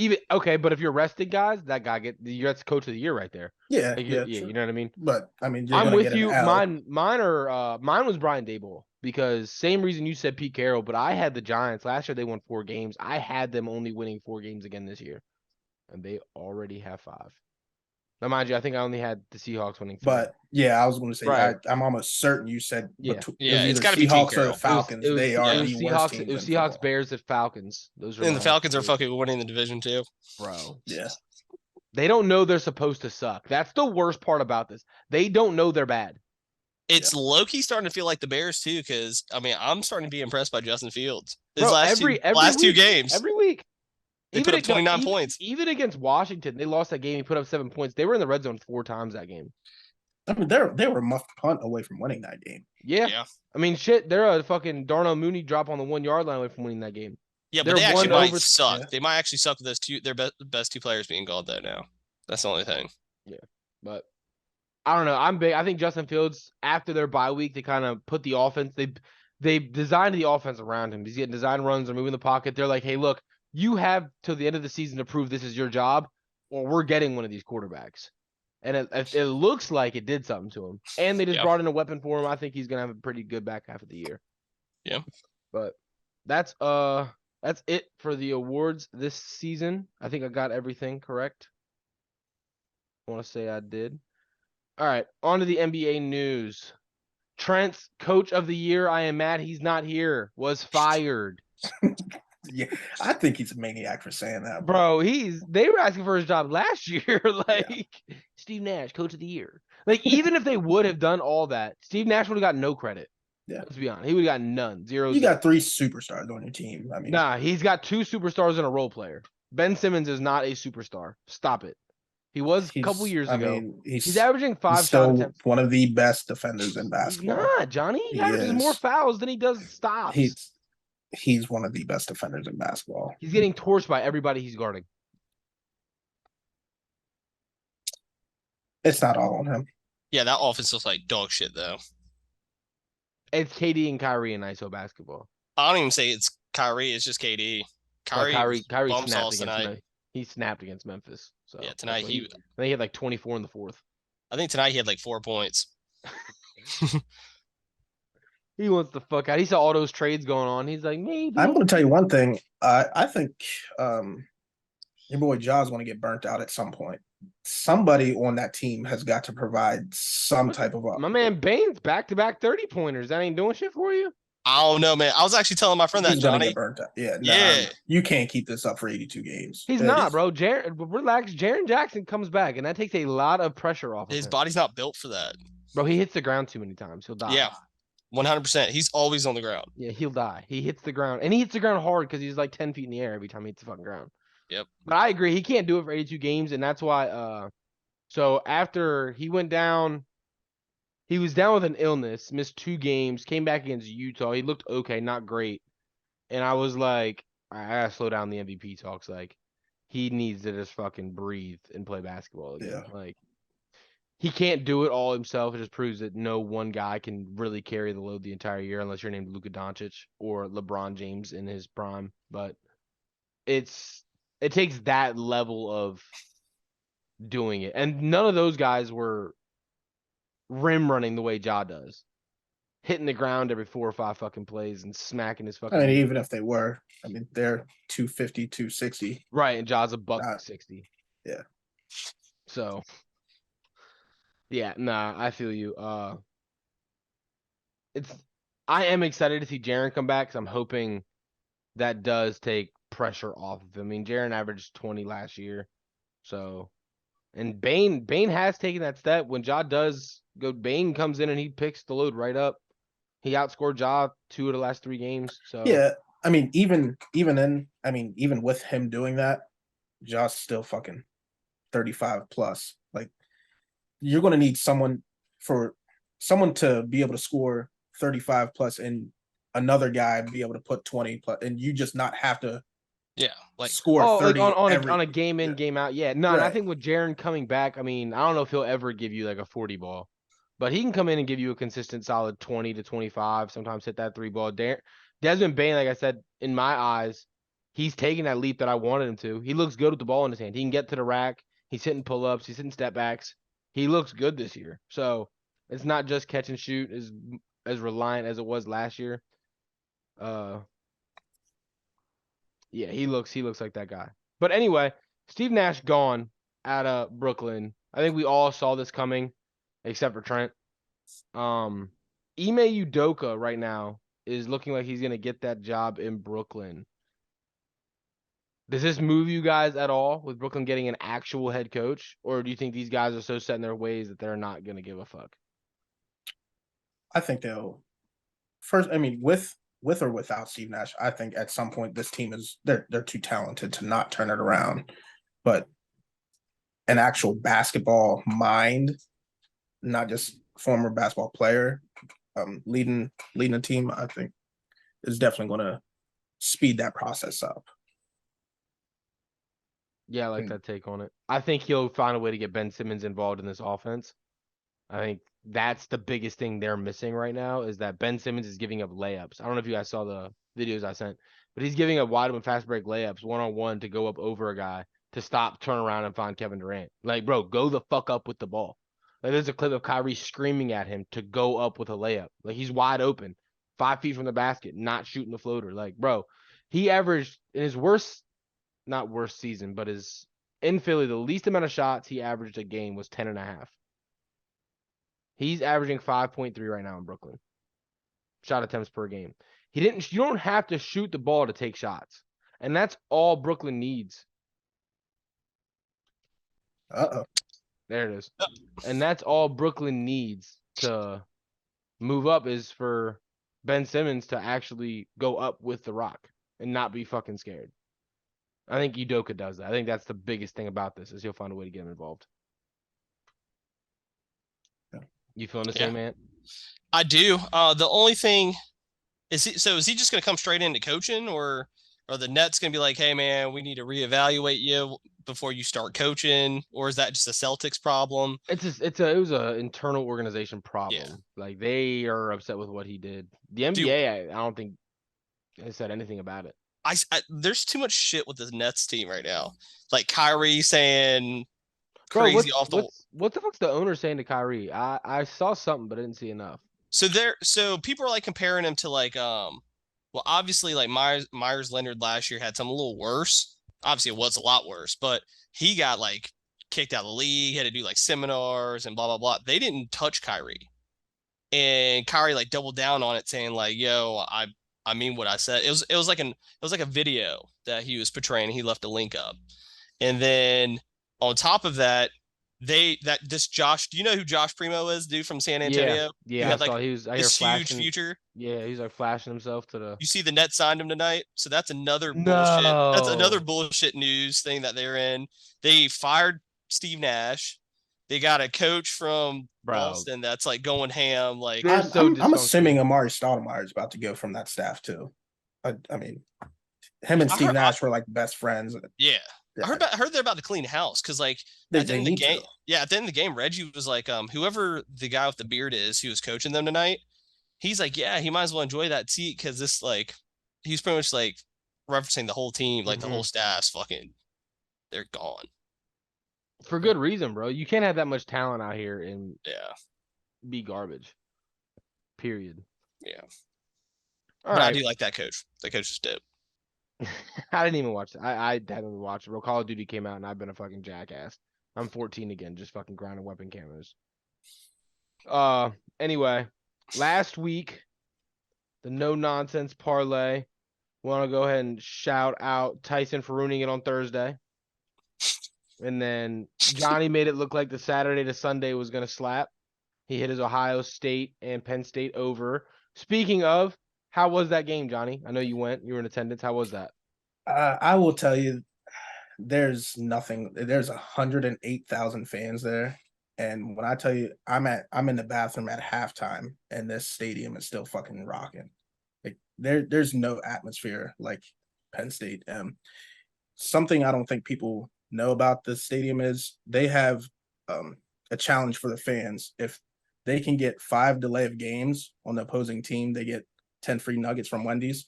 but if you're resting guys, that guy that's coach of the year right there. Yeah, Like, yeah, you know what I mean? But I mean, I'm with you. Mine was Brian Daboll, because same reason you said Pete Carroll, but I had the Giants last year. They won 4 games. I had them only winning 4 games again this year, and they already have 5. Now, mind you, I think I only had the Seahawks winning 3. But yeah, I was going to say, Right. I'm almost certain you said it's got to be Seahawks Pete or Carroll. the Falcons. They are the worst teams. It was in Seahawks, football. Bears, and Falcons. Those are And the my Falcons are 3. fucking winning the division too. Bro. Yeah. They don't know they're supposed to suck. That's the worst part about this. They don't know they're bad. It's low-key starting to feel like the Bears too, because I mean I'm starting to be impressed by Justin Fields. His Bro, last two week, games. Every week. They put up 29 points. Even against Washington, they lost that game. He put up 7 points. They were in the red zone 4 times that game. I mean, they were a muff punt away from winning that game. Yeah. I mean, shit, they're a fucking Darnell Mooney drop on the 1 yard line away from winning that game. Yeah, but They're they actually one might over- suck. Yeah. They might actually suck with their best 2 players being gone there now. That's the only thing. Yeah, but I don't know. I'm big. I think Justin Fields, after their bye week, they kind of put the offense. They designed the offense around him. He's getting design runs. They're moving the pocket. They're like, hey, look, you have till the end of the season to prove this is your job, or we're getting one of these quarterbacks. And it looks like it did something to him. And they just brought in a weapon for him. I think he's gonna have a pretty good back half of the year. Yeah. But that's it for the awards this season. I think I got everything correct. I want to say I did. All right, on to the NBA news. Trent's coach of the year, I am mad he's not here, was fired. Yeah, I think he's a maniac for saying that, Bro, they were asking for his job last year. Steve Nash, coach of the year. Like, even if they would have done all that, Steve Nash would have got no credit. Yeah. Let's be honest. He would have got none. Zero. You got 3 superstars on your team. I mean, Nah, he's got 2 superstars and a role player. Ben Simmons is not a superstar. Stop it. He was a couple years ago. I mean, he's averaging 5 he's shot still attempts. one of the best defenders in He's basketball. not, Johnny. He averages is. more fouls than he does stops. He's one of the best defenders in basketball. He's getting torched by everybody he's guarding. It's not all on him. Yeah, that offense looks like dog shit though. It's KD and Kyrie in ISO basketball. I don't even say it's Kyrie. It's just KD. Kyrie Kyrie bum snapped sauce against tonight. him. He snapped against Memphis. So Yeah, tonight I think he had like 24 in the fourth. I think tonight he had like 4 points. He wants the fuck out. He saw all those trades going on. He's like, maybe. I'm going to tell you one thing. I think your boy Jaws going to get burnt out at some point. Somebody on that team has got to provide some type of. My man Bane's back-to-back 30-pointers. That ain't doing shit for you. I don't know, man. I was actually telling my friend that He's going to Johnny. get burnt out. Yeah, Yeah. you can't keep this up for 82 games. He's not, bro. Relax. Jaren Jackson comes back, and that takes a lot of pressure off of His him. body's not built for that. Bro, he hits the ground too many times. He'll die. Yeah, 100%. He's always on the ground. Yeah, he'll die. He hits the ground, and he hits the ground hard because he's like 10 feet in the air every time he hits the fucking ground. Yep. But I agree. He can't do it for 82 games, and that's why. So after he went down, he was down with an illness, missed 2 games, came back against Utah. He looked okay, not great. And I was like, I gotta slow down the MVP talks. Like, he needs to just fucking breathe and play basketball again. Yeah. Like, he can't do it all himself. It just proves that no one guy can really carry the load the entire year unless you're named Luka Doncic or LeBron James in his prime. But it takes that level of doing it. And none of those guys were rim running the way Ja does. Hitting the ground every 4 or 5 fucking plays and smacking his fucking. I mean, even if they were, I mean, they're 250, 260. Right, and Ja's a $160. Yeah. So, yeah, nah, I feel you. I am excited to see Jaren come back because I'm hoping that does take pressure off of him. I mean, Jaren averaged 20 last year, so. And Bane has taken that step. When Ja does go, Bane comes in and he picks the load right up. He outscored Ja 2 of the last 3 games. So yeah, I mean, even with him doing that, Ja's still fucking 35 plus. Like, you're going to need someone to be able to score 35 plus and another guy be able to put 20 plus, and you just not have to. Yeah, like score 30 like on every, a game in, game out. Yeah, no, right. And I think with Jaren coming back, I mean, I don't know if he'll ever give you like a 40 ball, but he can come in and give you a consistent, solid 20 to 25. Sometimes hit that 3 ball. Desmond Bane, like I said, in my eyes, he's taking that leap that I wanted him to. He looks good with the ball in his hand. He can get to the rack. He's hitting pull ups. He's hitting step backs. He looks good this year. So it's not just catch and shoot as reliant as it was last year. Yeah, he looks like that guy. But anyway, Steve Nash gone out of Brooklyn. I think we all saw this coming, except for Trent. Ime Udoka right now is looking like he's gonna get that job in Brooklyn. Does this move you guys at all with Brooklyn getting an actual head coach, or do you think these guys are so set in their ways that they're not gonna give a fuck? I think they'll first. I mean, with or without Steve Nash, I think at some point this team they're too talented to not turn it around. But an actual basketball mind, not just former basketball player, leading a team, I think is definitely going to speed that process up. Yeah, I like that take on it. I think he'll find a way to get Ben Simmons involved in this offense. I think that's the biggest thing they're missing right now is that Ben Simmons is giving up layups. I don't know if you guys saw the videos I sent, but he's giving up wide open fast break layups 1-on-1 to go up over a guy to stop, turn around, and find Kevin Durant. Like, bro, go the fuck up with the ball. Like, there's a clip of Kyrie screaming at him to go up with a layup. Like, he's wide open, 5 feet from the basket, not shooting the floater. Like, bro, he averaged in his not worst season, but his in Philly, the least amount of shots he averaged a game was 10.5. He's averaging 5.3 right now in Brooklyn. Shot attempts per game. You don't have to shoot the ball to take shots. And that's all Brooklyn needs. Uh-oh. There it is. And that's all Brooklyn needs to move up is for Ben Simmons to actually go up with the rock and not be fucking scared. I think Udoka does that. I think that's the biggest thing about this is he'll find a way to get him involved. You feeling the same, man? I do. The only thing is he just going to come straight into coaching, or are the Nets going to be like, hey, man, we need to reevaluate you before you start coaching, or is that just a Celtics problem? It was an internal organization problem. Yeah. Like, they are upset with what he did. The NBA, I don't think has said anything about it. there's too much shit with the Nets team right now. Like Kyrie saying Bro, crazy off the. what the fuck's the owner saying to Kyrie? I saw something, but I didn't see enough. So people are like comparing him to like well, obviously like Myers Leonard last year had something a little worse. Obviously it was a lot worse, but he got like kicked out of the league, he had to do like seminars and blah blah blah. They didn't touch Kyrie. And Kyrie like doubled down on it, saying like, "Yo, I mean what I said." It was like a video that he was portraying. He left a link up, and then on top of that, this Josh. Do you know who Josh Primo is? Dude from San Yeah, Antonio, who I had like saw he was. I hear this huge flashing. future. Yeah, he's like flashing himself to the. You see, the Nets signed him tonight, so that's another bullshit. That's another No, bullshit news thing that they're in. They fired Steve Nash. They got a coach from bro. Boston that's like going ham. Like, They're so I'm assuming dysfunctional. Amari Stoudemire is about to go from that staff too. I mean, him and I Steve heard, Nash were like best friends. yeah, Yeah, I heard they're about to clean house because like they at the end of the need game, to. yeah, at the end of the game, Reggie was like, whoever the guy with the beard is who was coaching them tonight, he's like, yeah, he might as well enjoy that seat because this like he's pretty much like referencing the whole team, like the whole staff's fucking they're gone. For good reason, bro. You can't have that much talent out here and Yeah, be garbage. Period. yeah. All But I right. do like that coach. That coach is dope. I didn't even watch it. I hadn't watched it. Bro, Call of Duty came out and I've been a fucking jackass. I'm 14 again, just fucking grinding weapon camos. Anyway, last week, the no nonsense parlay. Want to go ahead and shout out Tyson for ruining it on Thursday. And then Johnny made it look like the Saturday to Sunday was going to slap. He hit his Ohio State and Penn State over. Speaking of, how was that game, Johnny? I know you went. You were in attendance. How was that? I will tell you, there's nothing. There's 108,000 fans there, and when I tell you, I'm in the bathroom at halftime, and this stadium is still fucking rocking. Like there's no atmosphere like Penn State. Something I don't think people know about the stadium is they have a challenge for the fans. If they can get 5 delay of games on the opposing team, they get 10 free nuggets from Wendy's.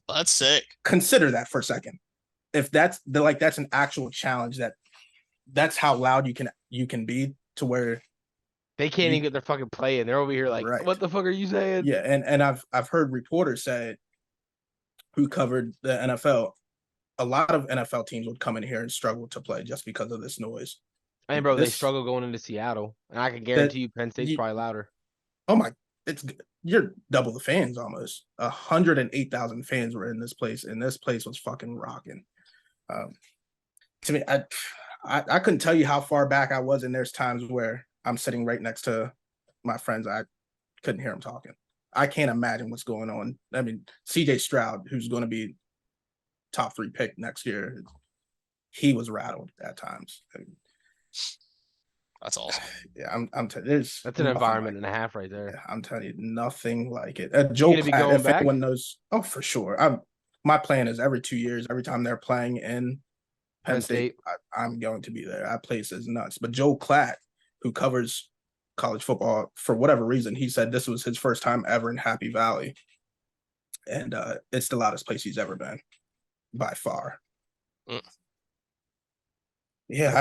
That's sick. Consider that for a second. If that's an actual challenge, that's how loud you can be to where they can't even get their fucking play in. They're over here like, right. What the fuck are you saying? Yeah, and I've heard reporters say who covered the NFL, a lot of NFL teams would come in here and struggle to play just because of this noise. I mean, bro, they struggle going into Seattle, and I can guarantee you Penn State's probably louder. Oh my, you're double the fans almost. 108,000 fans were in this place, and this place was fucking rocking. To me, I couldn't tell you how far back I was, and there's times where I'm sitting right next to my friends. I couldn't hear them talking. I can't imagine what's going on. I mean, CJ Stroud, who's going to be top 3 pick next year, he was rattled at times. I mean, that's awesome. Yeah, that's an environment and a half right there. Yeah, I'm telling you, nothing like it. Joe Klatt, if anyone knows, oh for sure. My plan is every 2 years, every time they're playing in Penn State, I'm going to be there. That place is nuts. But Joe Klatt, who covers college football, for whatever reason, he said this was his first time ever in Happy Valley, and it's the loudest place he's ever been, by far. Yeah,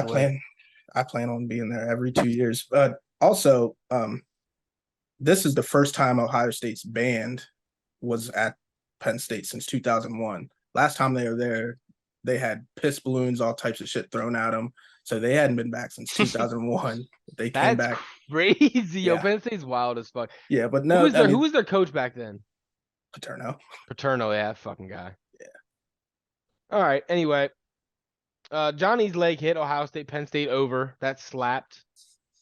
I plan on being there every 2 years. Also, this is the first time Ohio State's band was at Penn State since 2001. Last time they were there, they had piss balloons, all types of shit thrown at them. So they hadn't been back since 2001. They came back. Crazy. Yo, Penn State's wild as fuck. Yeah, but no. Who was their coach back then? Paterno, yeah, that fucking guy. Yeah. All right. Anyway, Johnny's leg hit Ohio State, Penn State over. That slapped.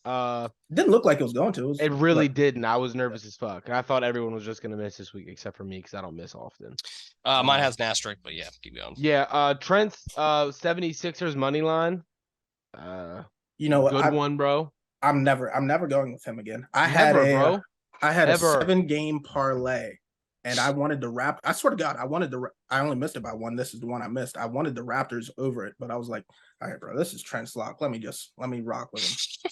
Didn't look like it was going to. It really didn't. I was nervous as fuck. And I thought everyone was just going to miss this week except for me because I don't miss often. Mine has an asterisk, but yeah, keep going. Yeah, Trent's 76ers money line. You know what? Good one, bro. I'm never going with him again. I had a 7-game parlay, and I wanted the Raptors. I swear to God, I only missed it by one. This is the one I missed. I wanted the Raptors over it, but I was like, all right, bro, this is Trent's lock. Let me rock with him.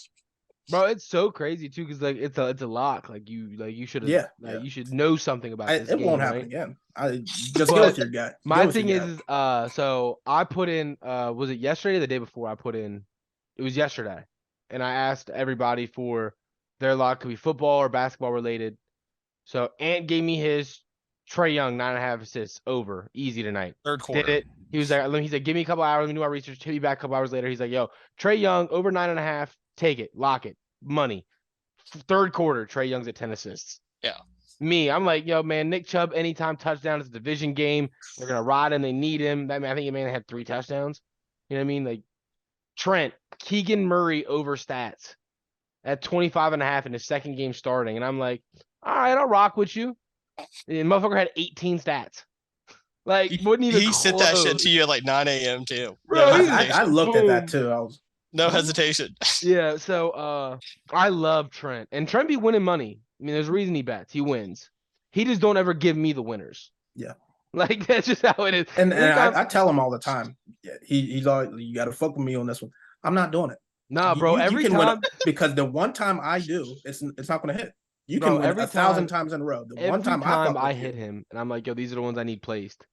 Bro, it's so crazy too, because like it's a lock. Like you should have you should know something about this It game, won't right? happen again. I just go But with your gut. my thing is so I put in was it yesterday or the day before? I put in it was yesterday, and I asked everybody for their lock, could be football or basketball related. So Ant gave me his Trae Young 9.5 assists over easy tonight. Third Did quarter. it? He was like, give me a couple hours. Let me do my research. Hit me back a couple hours later. He's like, yo, Trae Young over 9.5. Take it, lock it, money. Third quarter, Trae Young's at 10 assists. Yeah. Me, I'm like, yo, man, Nick Chubb, anytime touchdown, it's a division game. They're gonna ride him. They need him. I think the man had 3 touchdowns. You know what I mean? Like Trent, Keegan Murray over stats at 25.5 in his second game starting, and I'm like, all right, I'll rock with you. The motherfucker had 18 stats. Like, wouldn't even He close. sent that shit to you at like 9 a.m. too. Bro, I looked at that too. No hesitation. Yeah, so I love Trent. And Trent be winning money. I mean, there's a reason he bets. He wins. He just don't ever give me the winners. Yeah. Like, that's just how it is. And I tell him all the time. Yeah, he's always, you got to fuck with me on this one. I'm not doing it. Nah, bro. Every you can time, win because the one time I do, it's not going to hit. You bro, can win every 1,000 times in a row. The one time I hit him, and I'm like, yo, these are the ones I need placed.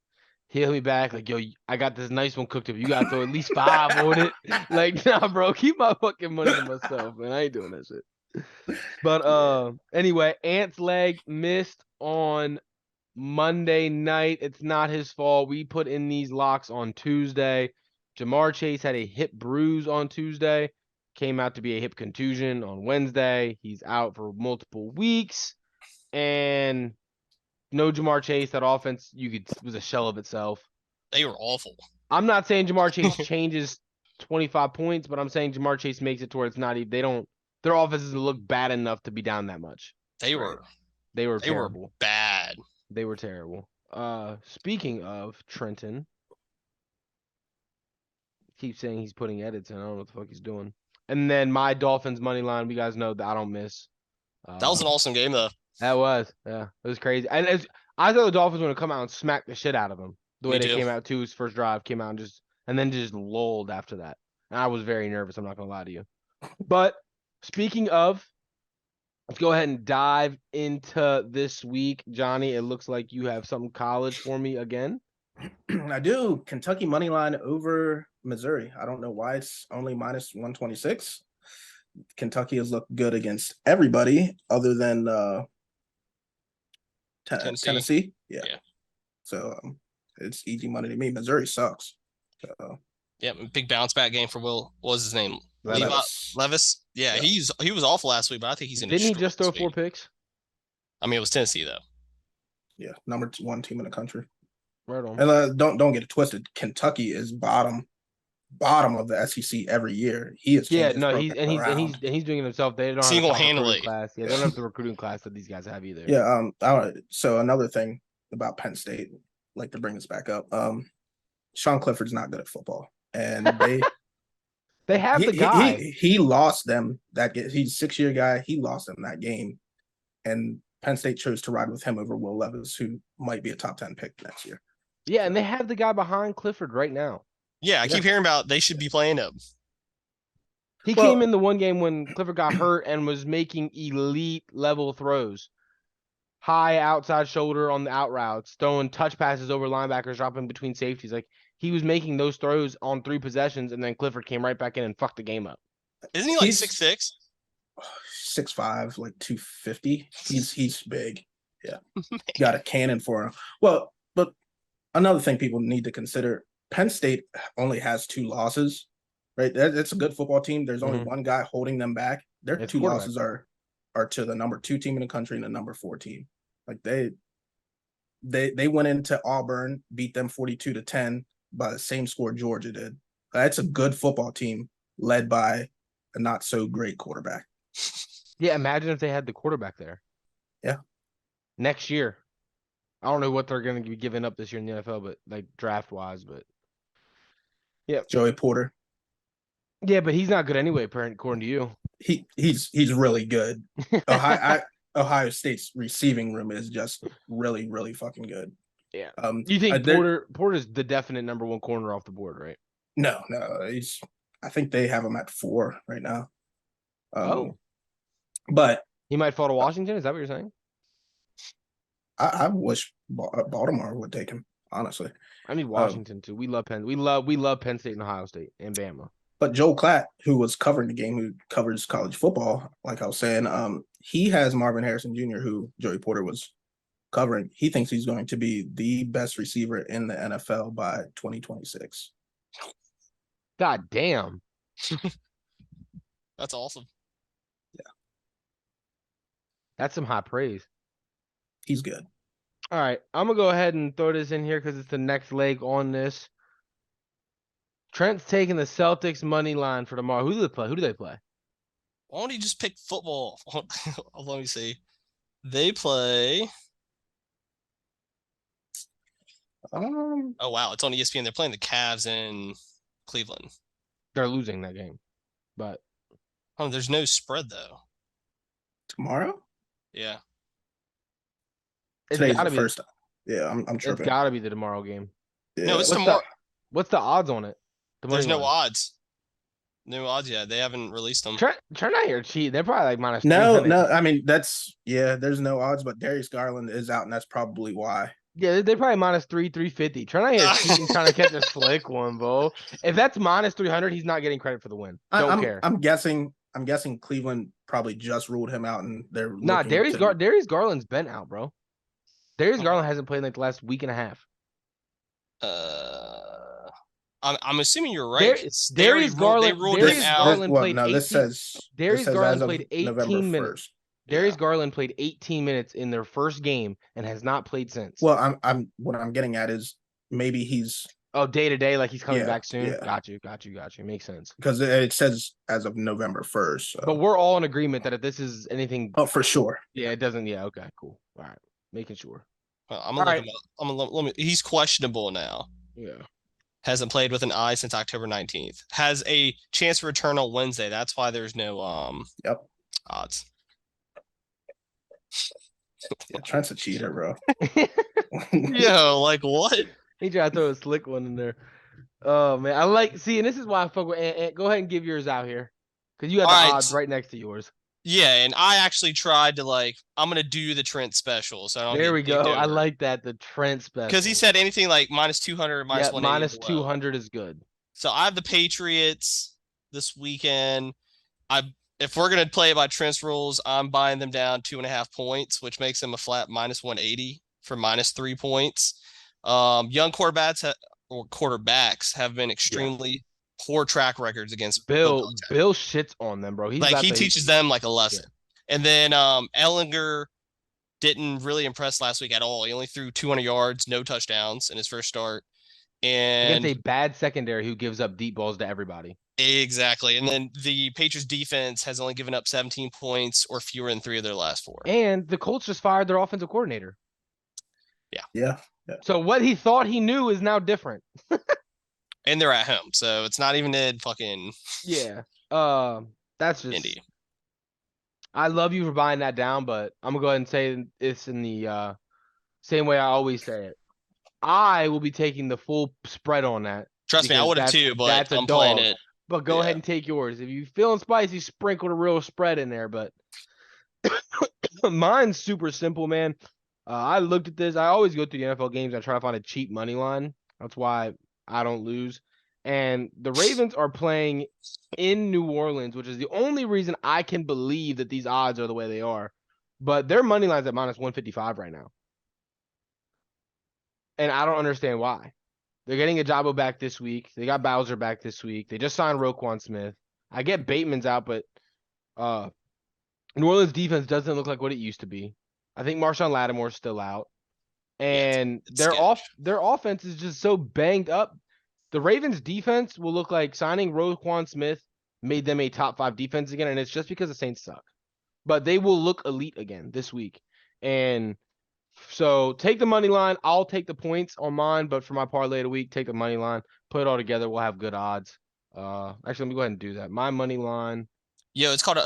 He hit me back like, yo, I got this nice one cooked up. You got to throw at least 5 on it. Like, nah, bro, keep my fucking money to myself, man. I ain't doing that shit. But anyway, Ant's leg missed on Monday night. It's not his fault. We put in these locks on Tuesday. Jamar Chase had a hip bruise on Tuesday. Came out to be a hip contusion on Wednesday. He's out for multiple weeks. And no Jamar Chase. That offense was a shell of itself. They were awful. I'm not saying Jamar Chase changes 25 points, but I'm saying Jamar Chase makes it to where it's not even their offense doesn't look bad enough to be down that much. They were terrible. Bad. They were terrible. Speaking of Trenton, keep saying he's putting edits in. I don't know what the fuck he's doing. And then my Dolphins money line, you guys know that I don't miss. That was an awesome game though. That was, yeah, it was crazy. And I thought the Dolphins were gonna come out and smack the shit out of him. The way they came out too, his first drive came out and then just lulled after that. And I was very nervous. I'm not gonna lie to you. But speaking of, let's go ahead and dive into this week, Johnny. It looks like you have something college for me again. I do. Kentucky money line over Missouri. I don't know why it's only minus 126. Kentucky has looked good against everybody other than Tennessee. Yeah. So it's easy money to me. Missouri sucks. So, yeah, big bounce back game for Will. What was his name? Levis. Yeah, Yeah. he was awful last week, but I think he's in. Didn't he just throw 4 picks? I mean, it was Tennessee though. Yeah, number 1 team in the country. Right on. And don't get it twisted. Kentucky is bottom of the SEC every year. He is. Yeah, no, he's doing it himself. They don't single-handedly class. Yeah, they don't have the recruiting class that these guys have either. Yeah. So another thing about Penn State, like to bring this back up. Sean Clifford's not good at football, and they have the guy. He lost them that game. He's a 6-year guy. He lost them that game, and Penn State chose to ride with him over Will Levis, who might be a top 10 pick next year. Yeah, and they have the guy behind Clifford right now. Yeah, I keep hearing about they should be playing him. He came in the one game when Clifford got hurt and was making elite level throws. High outside shoulder on the out routes, throwing touch passes over linebackers, dropping between safeties. Like, he was making those throws on 3 possessions, and then Clifford came right back in and fucked the game up. Isn't he like 6'6"? 6'5", like 250. He's big. Yeah. Got a cannon for him. Well, but another thing people need to consider, Penn State only has 2 losses, right? It's a good football team. There's only one guy holding them back. Their 2 losses are to the number 2 team in the country and the number 4 team. Like they went into Auburn, beat them 42-10 by the same score Georgia did. That's a good football team led by a not so great quarterback. Yeah, imagine if they had the quarterback there. Yeah. Next year. I don't know what they're going to be giving up this year in the NFL, but like draft-wise, but yeah. Joey Porter. Yeah, but he's not good anyway, according to you. He's really good. Ohio State's receiving room is just really, really fucking good. Yeah. You think Porter's the definite number 1 corner off the board, right? No. I think they have him at 4 right now. But He might fall to Washington. Is that what you're saying? I wish Baltimore would take him, honestly. I need Washington too. We love Penn. We love Penn State and Ohio State and Bama. But Joel Klatt, who was covering the game, who covers college football, like I was saying, he has Marvin Harrison Jr., who Joey Porter was covering. He thinks he's going to be the best receiver in the NFL by 2026. God damn. That's awesome. Yeah. That's some high praise. He's good. All right. I'm going to go ahead and throw this in here because it's the next leg on this. Trent's taking the Celtics money line for tomorrow. Who do they play? Why don't you just pick football? Let me see. They play. Oh wow, it's on ESPN. They're playing the Cavs in Cleveland. They're losing that game, but there's no spread though. Tomorrow? Yeah. Today's the first time. Yeah, I'm It's tripping. got to be the tomorrow game. Yeah. No, it's tomorrow. What's the odds on it? There's no odds. No odds yet. They haven't released them. Trent out here cheat. They're probably like minus. No. I mean, there's no odds, but Darius Garland is out, and that's probably why. Yeah, they're probably minus 350. Trent out here cheating, trying to catch a slick one, bro. If that's minus 300, he's not getting credit for the win. Don't care. I'm guessing Cleveland probably just ruled him out, and they're Darius Garland's been out, bro. Darius Garland hasn't played like the last week and a half. I'm assuming you're right. Darius Garland played 18 minutes. Darius Garland played 18 minutes in their first game and has not played since. Well, what I'm getting at is maybe he's day to day, like he's coming back soon. Yeah. Got you. Makes sense. Because it says as of November 1st. So. But we're all in agreement that if this is anything, for sure. Yeah, it doesn't. Yeah, okay, cool. All right, making sure. I'm gonna look him up. Let me. He's questionable now. Yeah. Hasn't played with an eye since October 19th. Has a chance to return on Wednesday. That's why there's no odds. Yeah, Trent's a cheater, bro. Yo, like what? He tried to throw a slick one in there. Oh man, and this is why I fuck with Ant. Go ahead and give yours out here, because you have the odds right next to yours. Yeah, and I actually tried to I'm gonna do the Trent special, so I don't. There we go. I like that, the Trent special. Because he said anything like minus 200 or minus 180. Minus 200 is good. So I have the Patriots this weekend. If we're gonna play by Trent's rules, I'm buying them down 2.5 points, which makes them a flat minus 180 for minus 3 points. Young quarterbacks have been extremely poor track records against Bill shits on them, bro. He teaches them like a lesson. Yeah. And then Ellinger didn't really impress last week at all. He only threw 200 yards, no touchdowns in his first start. And against a bad secondary who gives up deep balls to everybody. Exactly. And then the Patriots defense has only given up 17 points or fewer in 3 of their last 4. And the Colts just fired their offensive coordinator. Yeah. So what he thought he knew is now different. And they're at home, so it's not even in fucking. Yeah. That's just. Indy. I love you for buying that down, but I'm gonna go ahead and say this in the same way I always say it. I will be taking the full spread on that. Trust me, I would have too, but I'm playing it. But go ahead and take yours. If you feeling spicy, sprinkle the real spread in there. But mine's super simple, man. I looked at this. I always go through the NFL games and I try to find a cheap money line. That's why I don't lose. And the Ravens are playing in New Orleans, which is the only reason I can believe that these odds are the way they are. But their money line's at minus 155 right now. And I don't understand why. They're getting Ajabo back this week. They got Bowser back this week. They just signed Roquan Smith. I get Bateman's out, but New Orleans defense doesn't look like what it used to be. I think Marshawn Lattimore's still out. And their offense is just so banged up. The Ravens defense will look like signing Roquan Smith made them a top 5 defense again, and it's just because the Saints suck. But they will look elite again this week. And so take the money line. I'll take the points on mine, but for my parlay of the week, take the money line. Put it all together. We'll have good odds. Actually, let me go ahead and do that. My money line. It's called an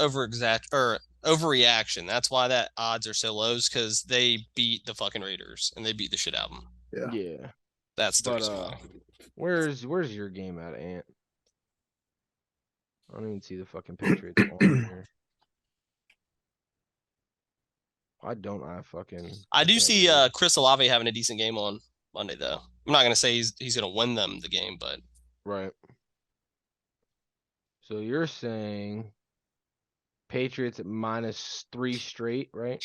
overreaction. That's why that odds are so low, because they beat the fucking Raiders and they beat the shit out of them. Yeah. That's the reason why. Where's your game at, Ant? I don't even see the fucking Patriots on here. I don't. I do can't see read. Chris Olave having a decent game on Monday, though. I'm not gonna say he's gonna win them the game, but Right. So you're saying Patriots at -3 straight, right?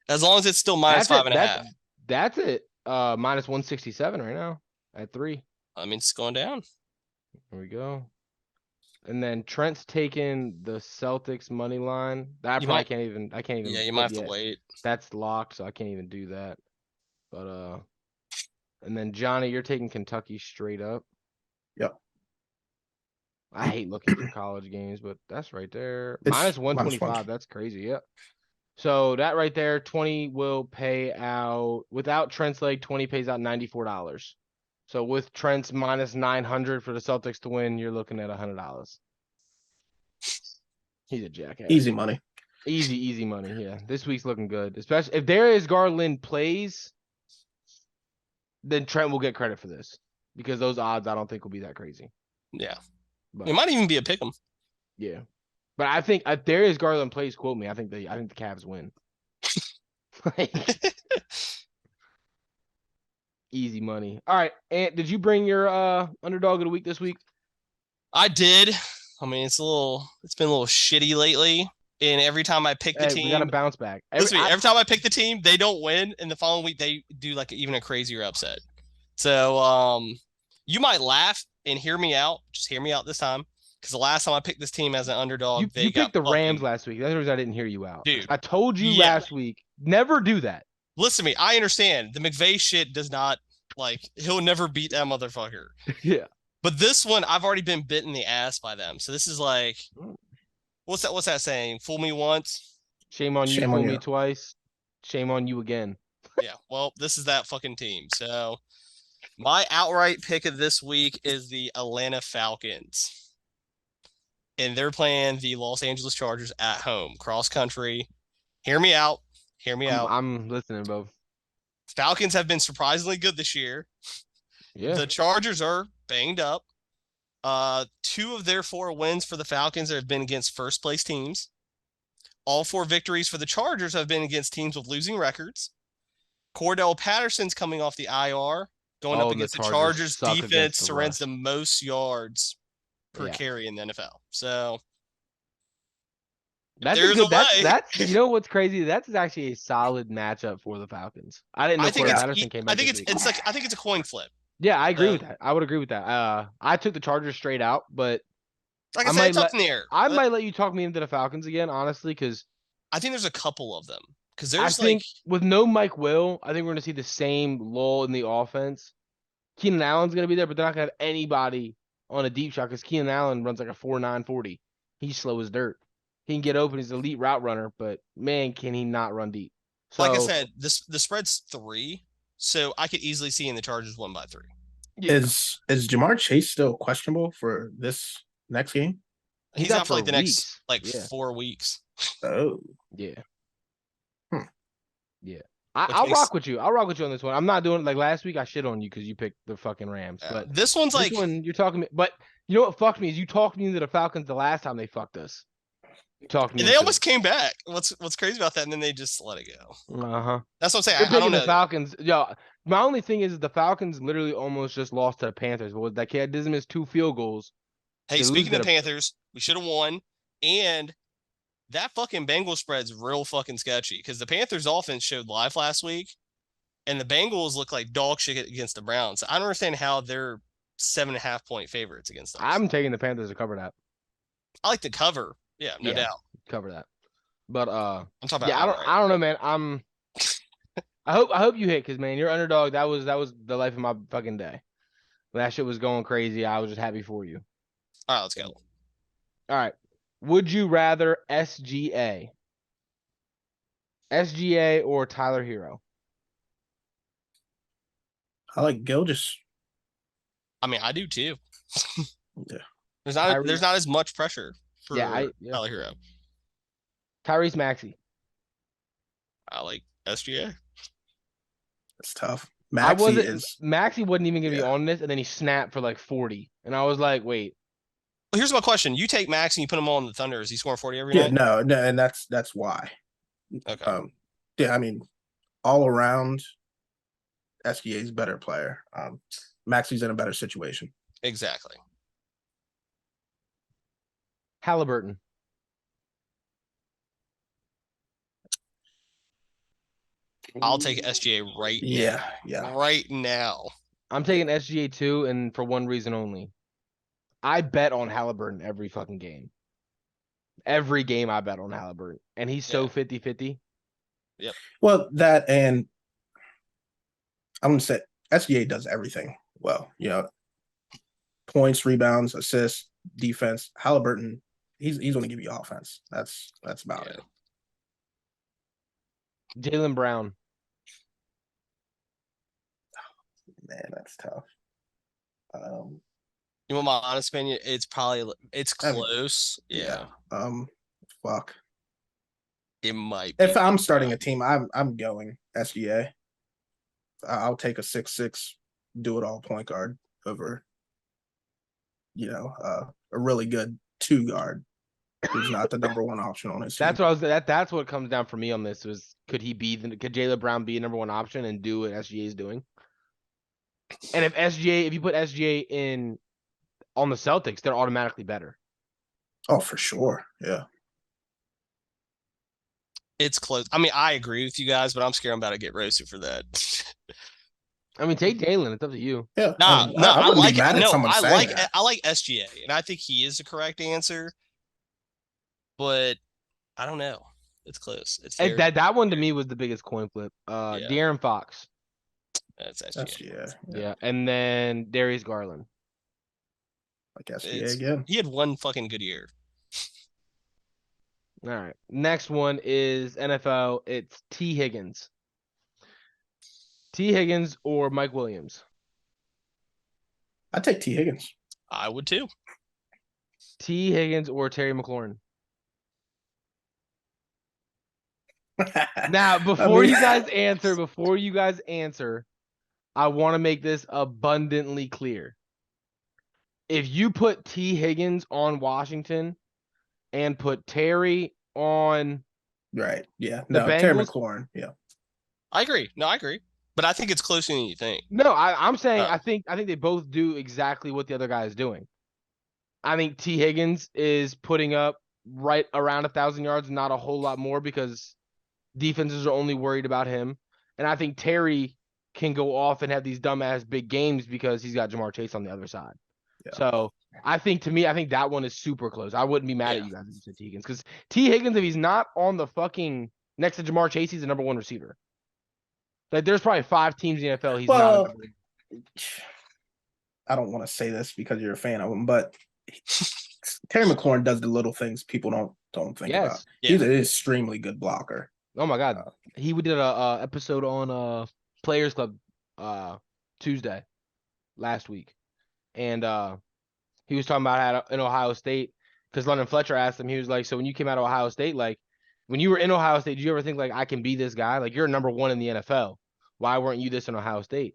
as long as it's still minus That's five it. and a half. That's it. -167 right now at 3. I mean, it's going down. There we go. And then Trent's taking the Celtics money line. I can't even Yeah, you put might have yet. to wait. That's locked, so I can't even do that. But and then Johnny, you're taking Kentucky straight up. Yep. I hate looking for college games, but that's right there. It's -125. That's crazy. Yep. So that right there, 20 will pay out without Trent's leg. 20 pays out $94. So with Trent's -900 for the Celtics to win, you're looking at $100. He's a jackass. Easy money. Easy money. Yeah, this week's looking good. Especially if Darius Garland plays, then Trent will get credit for this because those odds I don't think will be that crazy. Yeah, But it might even be a pick 'em. yeah, but I think if Darius Garland plays, quote me. I think the Cavs win. Easy money. All right, Ant, did you bring your underdog of the week this week? I did. I mean, it's been a little shitty lately. And every time I pick the team, we got to bounce back. Every time I pick the team, they don't win, and the following week they do like even a crazier upset. So you might laugh and hear me out. Just hear me out this time, because the last time I picked this team as an underdog, you picked the Rams last week. That's the reason I didn't hear you out. Dude, I told you last week, never do that. Listen to me. I understand the McVay shit does not he'll never beat that motherfucker. Yeah. But this one, I've already been bitten in the ass by them. So this is like, what's that saying? Fool me once. Shame on you. Fool me twice. Shame on you again. Yeah. Well, this is that fucking team. So my outright pick of this week is the Atlanta Falcons. And they're playing the Los Angeles Chargers at home, cross country. Hear me out. I'm listening, Bo. Falcons have been surprisingly good this year. Yeah. The Chargers are banged up. 2 of their 4 wins for the Falcons have been against first place teams. All 4 victories for the Chargers have been against teams with losing records. Cordell Patterson's coming off the IR, going up against the Chargers defense, surrenders the most yards per carry in the NFL. So that's a good. That's you know what's crazy? That's actually a solid matchup for the Falcons. I didn't know Cordell Patterson came back. I think it's a coin flip. Yeah, I agree with that. I would agree with that. I took the Chargers straight out, but like I said, it's up in the air. I might let you talk me into the Falcons again, honestly, because I think there's a couple of them. Because I think with no Mike Will, I think we're going to see the same lull in the offense. Keenan Allen's going to be there, but they're not going to have anybody on a deep shot because Keenan Allen runs like a 4.9 40. He's slow as dirt. He can get open. He's an elite route runner, but man, can he not run deep. So, like I said, the spread's 3, so I could easily see in the Chargers 1 by 3. Yeah. Is Jamar Chase still questionable for this next game? He's out for the next 4 weeks. Oh. Yeah. Yeah. I'll rock with you. I'll rock with you on this one. I'm not doing it like last week. I shit on you because you picked the fucking Rams. But this one's you're talking me. But you know what fucked me is you talked me into the Falcons the last time they fucked us. They almost came back. What's crazy about that? And then they just let it go. That's what I'm saying. I don't know. The Falcons. Yeah. My only thing is the Falcons literally almost just lost to the Panthers. But that kid didn't miss 2 field goals. Hey, speaking of the Panthers, we should have won. And that fucking Bengals spread's real fucking sketchy because the Panthers offense showed life last week, and the Bengals look like dog shit against the Browns. I don't understand how they're 7.5 point favorites against them. I'm taking the Panthers to cover that. I like the cover. Yeah, no doubt. Cover that. But I'm talking about I don't know, man. I hope you hit because man, your underdog, that was the life of my fucking day. When that shit was going crazy, I was just happy for you. All right, let's go. All right. Would you rather SGA or Tyler Hero? I like Gilgis. I mean, I do too. Yeah. There's not as much pressure for Tyler Hero. Tyrese Maxey. I like SGA. It's tough. Maxey wasn't even gonna be on this, and then he snapped for like 40, and I was like, wait. Here's my question: you take Max and you put him on the Thunder. Is he scoring 40 every night? No, and that's why. Okay. Yeah, I mean, all around, SGA's better player. Maxi's in a better situation. Exactly. Halliburton. I'll take SGA right now. Yeah. Right now. I'm taking SGA too, and for one reason only. I bet on Halliburton every fucking game. Every game I bet on Halliburton. And he's so 50-50. Yep. Well, that and I'm gonna say SGA does everything well. Points, rebounds, assists, defense. Halliburton, he's gonna give you offense. That's about it. Jaylen Brown. Man, that's tough. You want my honest opinion? It's close. Yeah. Fuck. It might be. If I'm starting a team, I'm going SGA. I'll take a 6'6", do it all point guard over, a really good 2 guard who's not the number one option on his team. That's what comes down for me on this was could Jaylen Brown be a number one option and do what SGA is doing? And if you put SGA in on the Celtics, they're automatically better. Oh, for sure. Yeah. It's close. I mean, I agree with you guys, but I'm scared I'm about to get roasted for that. I mean, take Jaylen. It's up to you. Yeah. I like mad at someone saying that. I like SGA, and I think he is the correct answer. But I don't know. It's close. That one to me was the biggest coin flip. De'Aaron Fox. That's SGA. Yeah. And then Darius Garland. Like SGA again. He had one fucking good year. All right. Next one is NFL. It's T. Higgins. T. Higgins or Mike Williams? I'd take T. Higgins. I would too. T. Higgins or Terry McLaurin? Now, before you guys answer, I want to make this abundantly clear. If you put T. Higgins on Washington and put Terry on right, yeah, the Bengals, Terry McLaurin, yeah, I agree. No, I agree, but I think it's closer than you think. No, I'm saying I think they both do exactly what the other guy is doing. I think T. Higgins is putting up right around 1,000 yards, not a whole lot more because defenses are only worried about him. And I think Terry can go off and have these dumbass big games because he's got Jamar Chase on the other side. Yeah. So I think that one is super close. I wouldn't be mad at you guys if you said T. Higgins because T. Higgins, if he's not on the fucking next to Jamar Chase, he's the number one receiver. Like there's probably 5 teams in the NFL. He's not. I don't want to say this because you're a fan of him, but Terry McLaurin does the little things people don't think about. Yeah. He's an extremely good blocker. Oh my god, we did a episode on Players Club Tuesday last week, and he was talking about in Ohio State because London Fletcher asked him. He was like, "So when you came out of Ohio State, like when you were in Ohio State, did you ever think like I can be this guy? Like you're number one in the NFL. Why weren't you this in Ohio State?"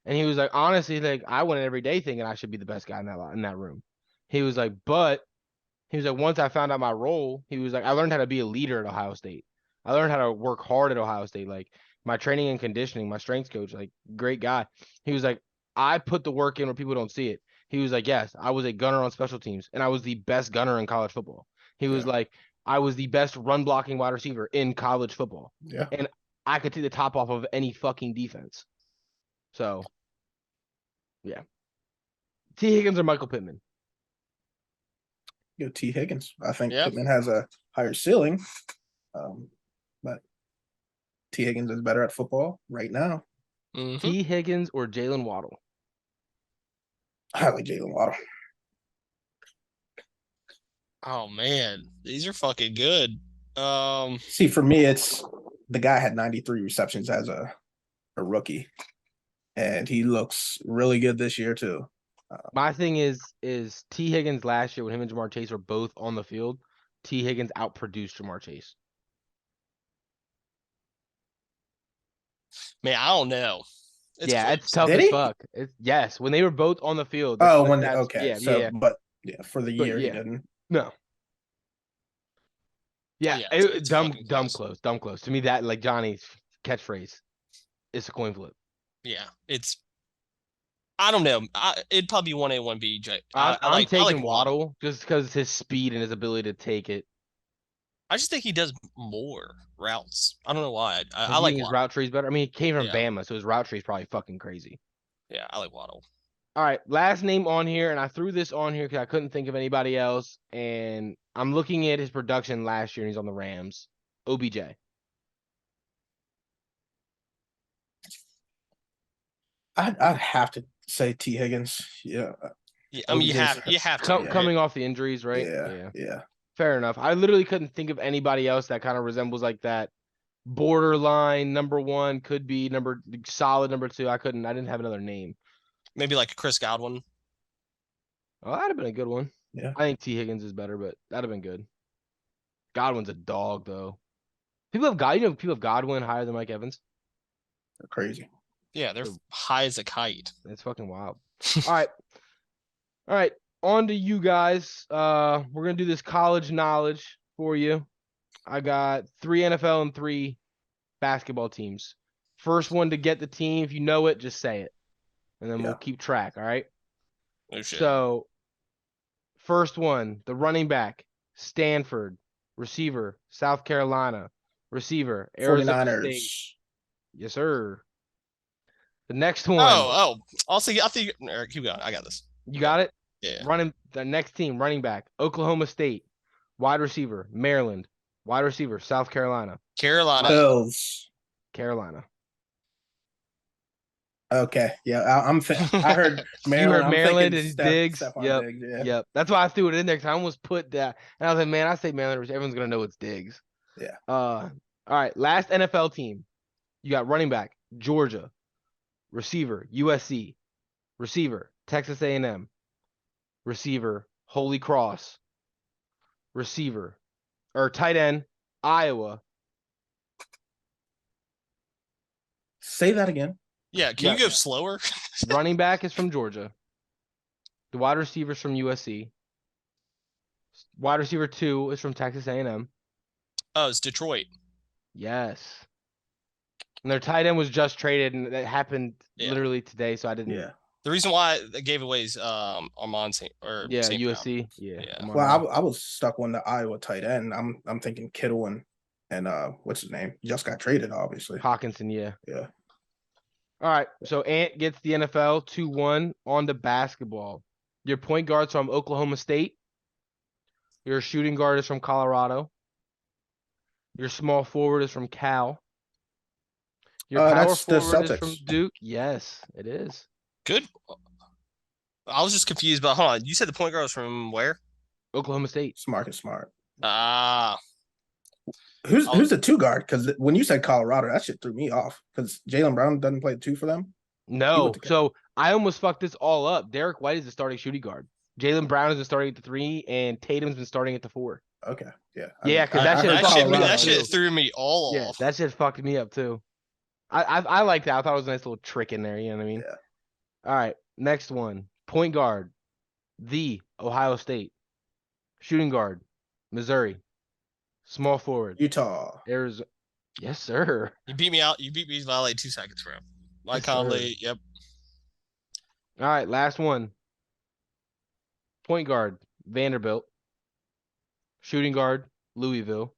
And he was like, honestly, like I went every day thinking I should be the best guy in that room. He was like, but he was like, once I found out my role, he was like, I learned how to be a leader at Ohio State. I learned how to work hard at Ohio State. Like my training and conditioning, my strength coach, like great guy. He was like, I put the work in where people don't see it. He was like, yes, I was a gunner on special teams, and I was the best gunner in college football. He was like, I was the best run blocking wide receiver in college football. Yeah. And I could take the top off of any fucking defense. So, yeah. T. Higgins or Michael Pittman? Go T. Higgins. I think Pittman has a higher ceiling, but T. Higgins is better at football right now. Mm-hmm. T. Higgins or Jalen Waddle? I like Jalen Waddle. Oh man, these are fucking good. See, for me, it's the guy had 93 receptions as a rookie, and he looks really good this year too. My thing is T. Higgins last year when him and Jamar Chase were both on the field, T. Higgins outproduced Jamar Chase. Man, I don't know. It's tough as fuck. Yes, when they were both on the field. But for the year he didn't. No. Yeah, yeah, it's dumb fucking close. Dumb close. To me, that like Johnny's catchphrase. It's a coin flip. Yeah, it's. I don't know. It'd probably be 1A, 1B. I I'm like taking Waddle. Waddle just because his speed and his ability to take it. I just think he does more routes. I don't know why. I You like think his Waddle. route tree is better. I mean, he came from Yeah. Bama, so his route tree is probably fucking crazy. Yeah, I like Waddle. All right, last name on here, and I threw this on here because I couldn't think of anybody else. And I'm looking at his production last year, and he's on the Rams. OBJ. I'd have to say T. Higgins. Yeah. Yeah, I mean, you OBJ's have to. Right? Coming off the injuries, right? Yeah. Fair enough. I literally couldn't think of anybody else that kind of resembles like that. Borderline number one could be solid number two. I didn't have another name. Maybe like Chris Godwin. Oh, that'd have been a good one. Yeah. I think T. Higgins is better, but that'd have been good. Godwin's a dog, though. People have Godwin higher than Mike Evans. They're crazy. Yeah, they're high as a kite. It's fucking wild. All right. On to you guys. We're gonna do this college knowledge for you. I got 3 NFL and 3 basketball teams. First one to get the team, if you know it, just say it, and then we'll keep track. All right. Oh shit. So, first one, the running back, Stanford, receiver, South Carolina, receiver, Arizona 49ers. State. Yes, sir. The next one. I'll think. All right, keep going. I got this. You got it? Yeah. The next team, running back, Oklahoma State, wide receiver, Maryland, wide receiver, South Carolina. Bills. Carolina. Okay. Yeah. I heard Maryland. You heard I'm Maryland thinking and Diggs. Stephon Diggs, yeah. Yep. That's why I threw it in there because I almost put that. And I was like, man, I say Maryland, everyone's gonna know it's Diggs. Yeah. All right. Last NFL team. You got running back, Georgia, receiver, USC, receiver, Texas A&M, receiver, Holy Cross, receiver, or tight end, Iowa. Say that again. Yeah, can you go slower? Running back is from Georgia. The wide receiver is from USC. Wide receiver 2 is from Texas A&M. Oh, it's Detroit. Yes. And their tight end was just traded, and that happened literally today, so I didn't. Yeah. The reason why they gave away is Armand St. USC. Brown. Yeah. Well, I was stuck on the Iowa tight end. I'm thinking Kittle and what's his name? He just got traded, obviously. Hawkinson, yeah. Yeah. All right, so Ant gets the NFL 2-1 on the basketball. Your point guard's from Oklahoma State. Your shooting guard is from Colorado. Your small forward is from Cal. Your power that's the forward is Celtics. from Duke. Yes, it is. Good. I was just confused, but hold on. You said the point guard was from where? Oklahoma State. It's Marcus Smart. Who's the 2 guard? Because when you said Colorado, that shit threw me off. Because Jaylen Brown doesn't play 2 for them. No, so I almost fucked this all up. Derek White is the starting shooting guard. Jaylen Brown has been starting at the 3, and Tatum's been starting at the 4. Okay, yeah. Yeah, because that shit threw me all off. off. That shit fucked me up too. I like that. I thought it was a nice little trick in there. You know what I mean? Yeah. All right, next one. Point guard, the Ohio State. Shooting guard, Missouri. Small forward, Utah. Arizona. Yes, sir. You beat me out. You beat me by like 2 seconds, bro. Mike Conley. Yep. All right, last one. Point guard, Vanderbilt. Shooting guard, Louisville.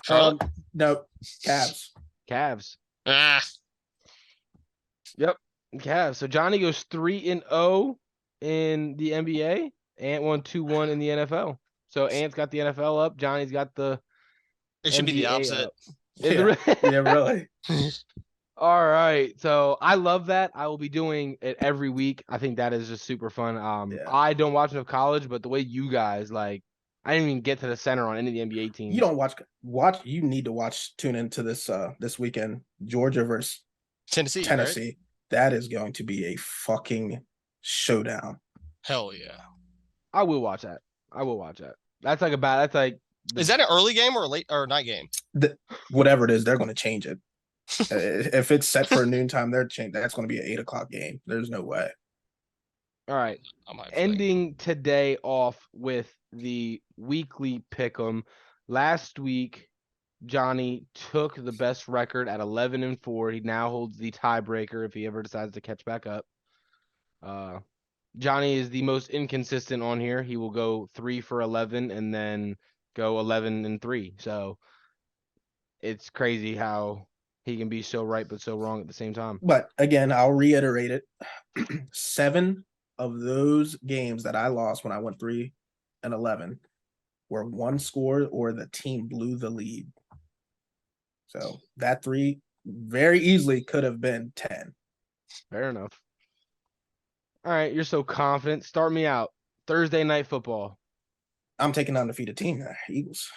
Charlotte? No, Cavs. Cavs. Ah. Yep, Cavs. So Johnny goes 3-0 in the NBA. Ant won 2-1 in the NFL. So Ant's got the NFL up. Johnny's got the. It should NBA be the opposite. Yeah, really. All right. So I love that. I will be doing it every week. I think that is just super fun. I don't watch enough college, but the way you guys I didn't even get to the center on any of the NBA teams. You don't watch. You need to tune into this this weekend. Georgia versus Tennessee. Right? That is going to be a fucking showdown. Hell yeah. I will watch that. That's like Is that an early game or a late or night game? Whatever it is, they're going to change it. If it's set for noontime, that's going to be an 8 o'clock game. There's no way. All right. Ending today off with the weekly pick'em. Last week, Johnny took the best record at 11-4. He now holds the tiebreaker if he ever decides to catch back up. Johnny is the most inconsistent on here. He will go 3 for 11 and then go 11-3. So it's crazy how he can be so right but so wrong at the same time. But again, I'll reiterate it. 7 of those games that I lost when I went 3-11 were one score or the team blew the lead. So that 3 very easily could have been 10. Fair enough. All right, you're so confident. Start me out. Thursday night football. I'm taking on undefeated team there, Eagles.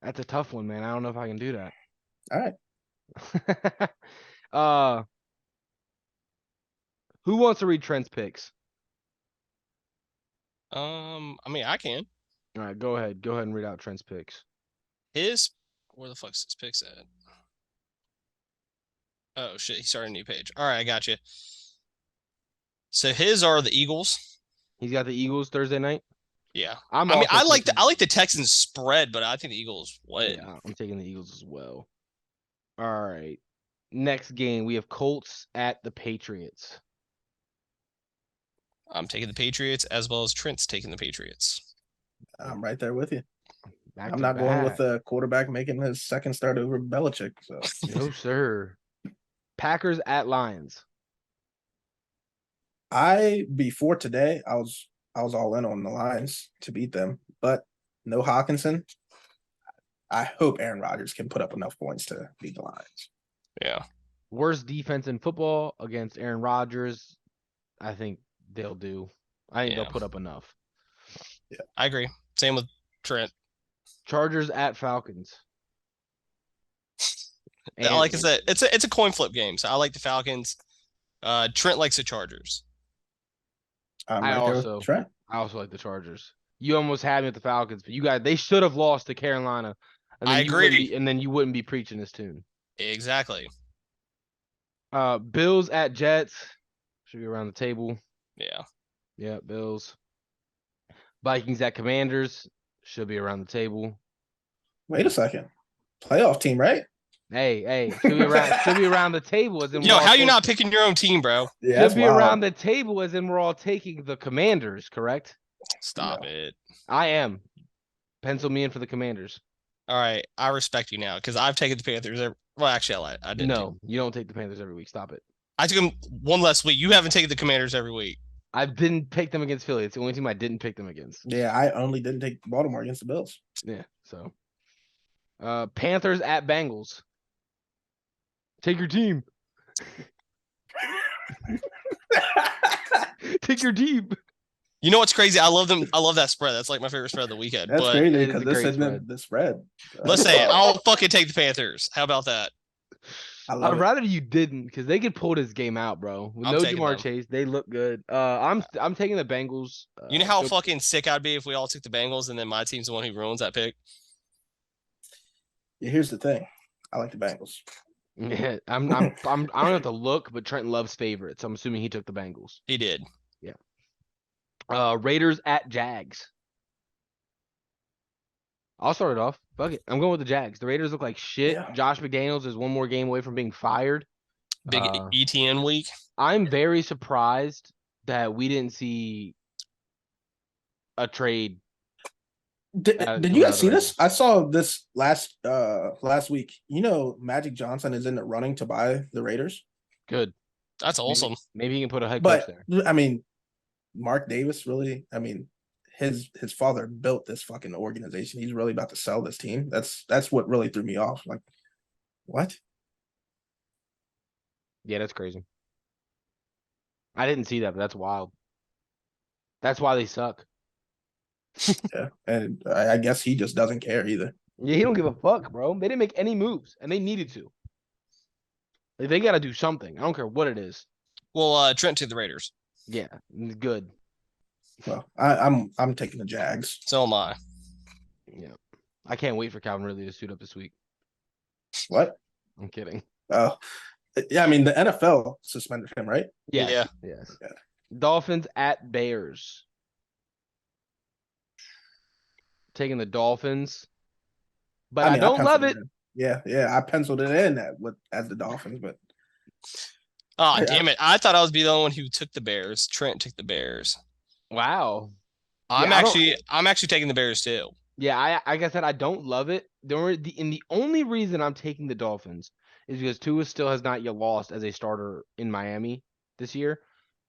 That's a tough one, man. I don't know if I can do that. All right. Who wants to read Trent's picks? I mean, I can. All right, go ahead. Go ahead and read out Trent's picks. Where the fuck's his picks at? Oh shit, he started a new page. All right, I got you. So his are the Eagles. He's got the Eagles Thursday night. Yeah. I like the Texans spread, but I think the Eagles win. Yeah, I'm taking the Eagles as well. All right. Next game, we have Colts at the Patriots. I'm taking the Patriots as well as Trent's taking the Patriots. I'm right there with you. Back I'm to not going with back. the quarterback making his second start over Belichick. So No, sir. Packers at Lions. before today, I was all in on the Lions to beat them, but no Hawkinson. I hope Aaron Rodgers can put up enough points to beat the Lions. Yeah. Worst defense in football against Aaron Rodgers. I think they'll do. I think they'll put up enough. Yeah, I agree. Same with Trent. Chargers at Falcons. Like I said, it's a coin flip game. So I like the Falcons. Trent likes the Chargers. I'm right there with Trent. I also like the Chargers. You almost had me with the Falcons, but they should have lost to Carolina. And then I agree. You wouldn't be preaching this tune. Exactly. Bills at Jets. Should be around the table. Yeah. Yeah, Bills. Vikings at Commanders. Should be around the table. Wait a second. Playoff team, right? Hey, should be around the table as in how you not picking your own team, bro? Yeah, should be around the table as in we're all taking the Commanders, correct? Stop it. I am. Pencil me in for the Commanders. All right, I respect you now because I've taken the Panthers. Well, actually, I lied. I didn't. No, you don't take the Panthers every week. Stop it. I took them one less week. You haven't taken the Commanders every week. I didn't pick them against Philly. It's the only team I didn't pick them against. Yeah, I only didn't take Baltimore against the Bills. Yeah, so. Panthers at Bengals. Take your team. Take your team. You know what's crazy? I love them. I love that spread. That's like my favorite spread of the weekend. That's but crazy because this isn't the spread. Let's say it. I'll fucking take the Panthers. How about that? I'd rather you didn't because they could pull this game out, bro. With no Jamar Chase, they look good. I'm taking the Bengals. You know how fucking sick I'd be if we all took the Bengals and then my team's the one who ruins that pick? Yeah, here's the thing. I like the Bengals. Yeah, I don't have to look, but Trent loves favorites. I'm assuming he took the Bengals. He did. Yeah. Raiders at Jags. I'll start it off. Fuck it. I'm going with the Jags. The Raiders look like shit. Yeah. Josh McDaniels is one more game away from being fired. Big ETN week. I'm very surprised that we didn't see a trade. Did you guys see this? I saw this last week. You know, Magic Johnson is in the running to buy the Raiders. Good. That's awesome. Maybe he can put a head coach there. I mean, Mark Davis really. I mean, his father built this fucking organization. He's really about to sell this team. That's what really threw me off. Like, what? Yeah, that's crazy. I didn't see that, but that's wild. That's why they suck. Yeah, and I guess he just doesn't care either. Yeah, he don't give a fuck, bro. They didn't make any moves, and they needed to. Like, they got to do something. I don't care what it is. Well, Trent to the Raiders. Yeah, good. Well, I'm taking the Jags. So am I. Yeah, I can't wait for Calvin Ridley to suit up this week. What? I'm kidding. Oh, yeah. I mean, the NFL suspended him, right? Yes. Yeah. Dolphins at Bears. Taking the Dolphins. but I don't love it. in. Yeah, I penciled it in as the Dolphins, but Oh, damn it. I thought I was the only one who took the Bears. Trent took the Bears. Wow. I'm Yeah, I don't- actually taking the Bears too. Yeah, like I said, I don't love it. The only reason I'm taking the Dolphins is because Tua still has not yet lost as a starter in Miami this year,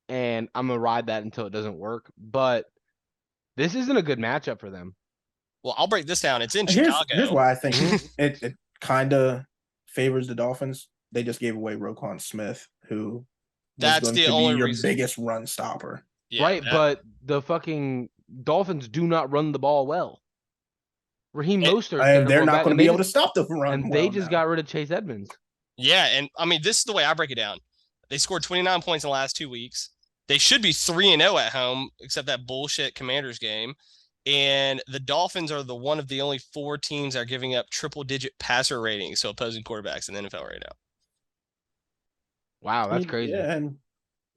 and I'm gonna ride that until it doesn't work. But this isn't a good matchup for them. Well, I'll break this down. It's in here's Chicago. why I think it kind of favors the Dolphins. They just gave away Roquan Smith, who was That's going the to only be your reason. biggest run stopper. Yeah, Right, but the fucking Dolphins do not run the ball well. Raheem Mostert's And they're going not back, going to and be they able to just stop the run. and they just got rid of Chase Edmonds. yeah, and I mean, this is the way I break it down. They scored 29 points in the last 2 weeks. They should be 3-0 at home, except that bullshit Commanders game. And the Dolphins are one of the only 4 teams that are giving up triple-digit passer ratings, so opposing quarterbacks in the NFL right now. Wow, that's crazy. Yeah, and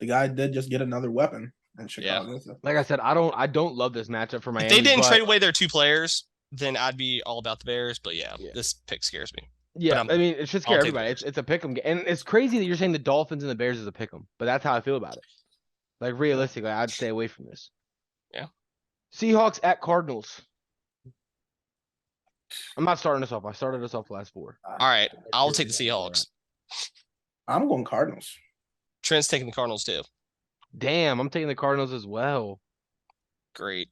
the guy did just get another weapon in Chicago. Yeah. So. Like I said, I don't love this matchup for Miami. If they didn't but, trade away their 2 players, then I'd be all about the Bears. But yeah. This pick scares me. Yeah, I mean, it should scare everybody. It's a pick'em game, and it's crazy that you're saying the Dolphins and the Bears is a pick'em, but that's how I feel about it. Like realistically, I'd stay away from this. Yeah. Seahawks at Cardinals. I'm not starting this off. I started us off last 4. All right, I'll take the Seahawks. I'm going Cardinals. Trent's taking the Cardinals too. Damn, I'm taking the Cardinals as well. Great.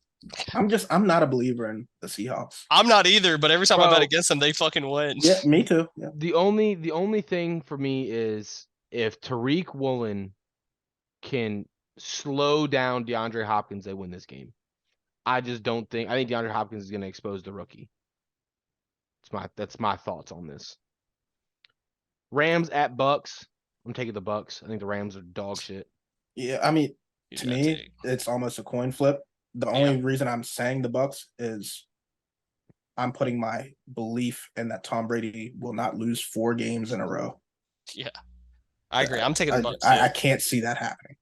I'm not a believer in the Seahawks. I'm not either, but every time I bet against them, they fucking win. Yeah, me too. Yeah. The only thing for me is if Tariq Woolen can slow down DeAndre Hopkins, they win this game. I just don't think. I think DeAndre Hopkins is going to expose the rookie. That's my thoughts on this. Rams at Bucks. I'm taking the Bucks. I think the Rams are dog shit. Yeah, I mean, to me, it's almost a coin flip. The only reason I'm saying the Bucks is I'm putting my belief in that Tom Brady will not lose 4 games in a row. Yeah, I agree. I'm taking the Bucks. I can't see that happening.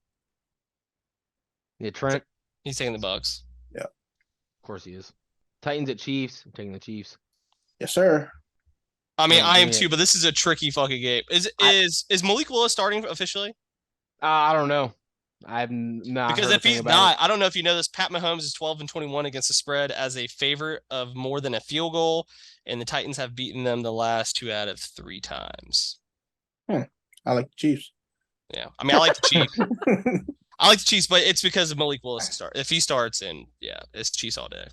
Yeah, Trent. He's taking the Bucks. Yeah, of course he is. Titans at Chiefs. I'm taking the Chiefs. Yes, sir. I mean, I am too, but this is a tricky fucking game. Is Malik Willis starting officially? I don't know. I've not because heard if he's not, I don't know if you know this. Pat Mahomes is 12-21 against the spread as a favorite of more than a field goal, and the Titans have beaten them the last 2 out of 3 times. I like the Chiefs. Yeah, I mean, I like the Chiefs. I like the Chiefs, but it's because of Malik Willis start. If he starts, and yeah, it's Chiefs all day.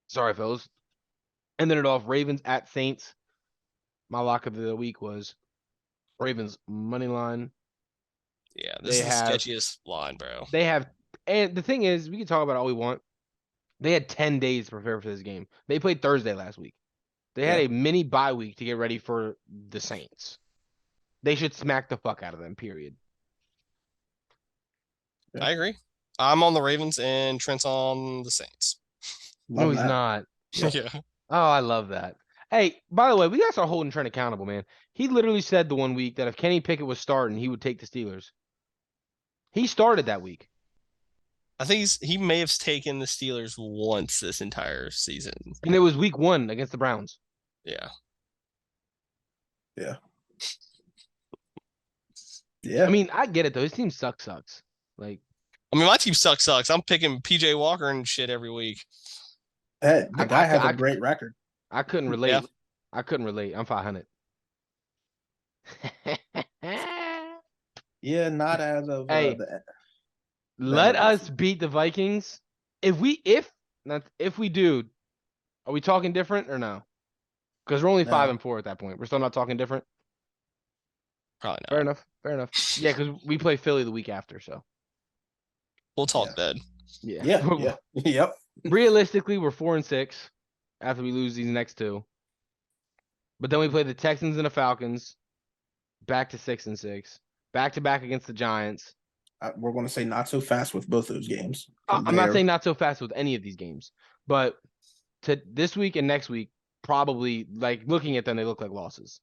Sorry, fellas. And then it off. Ravens at Saints. My lock of the week was Ravens money line. Yeah, this is the sketchiest line, bro. They have, and the thing is, we can talk about all we want. They had 10 days to prepare for this game. They played Thursday last week. They had a mini bye week to get ready for the Saints. They should smack the fuck out of them, period. I agree. I'm on the Ravens and Trent's on the Saints. No, he's not. Yeah. Oh, I love that. Hey, by the way, we gotta start holding Trent accountable, man. He literally said the one week that if Kenny Pickett was starting, he would take the Steelers. He started that week. I think he may have taken the Steelers once this entire season. And it was week 1 against the Browns. Yeah. Yeah. Yeah. I mean, I get it though. His team sucks. Like, I mean, my team sucks. I'm picking PJ Walker and shit every week. Hey, the guy has a great record. I couldn't relate. Yeah. I couldn't relate. I'm 500. Yeah, not as of. Hey, let us beat the Vikings. If we do, are we talking different or no? Because we're only 5-4 at that point. We're still not talking different. Probably not. Fair enough. Yeah, because we play Philly the week after, so we'll talk then. Yeah. Yep. Realistically, we're 4-6 after we lose these next 2. But then we play the Texans and the Falcons, back to 6-6, back to back against the Giants. We're going to say not so fast with both those games. I'm not saying not so fast with any of these games, but to this week and next week, probably like looking at them, they look like losses.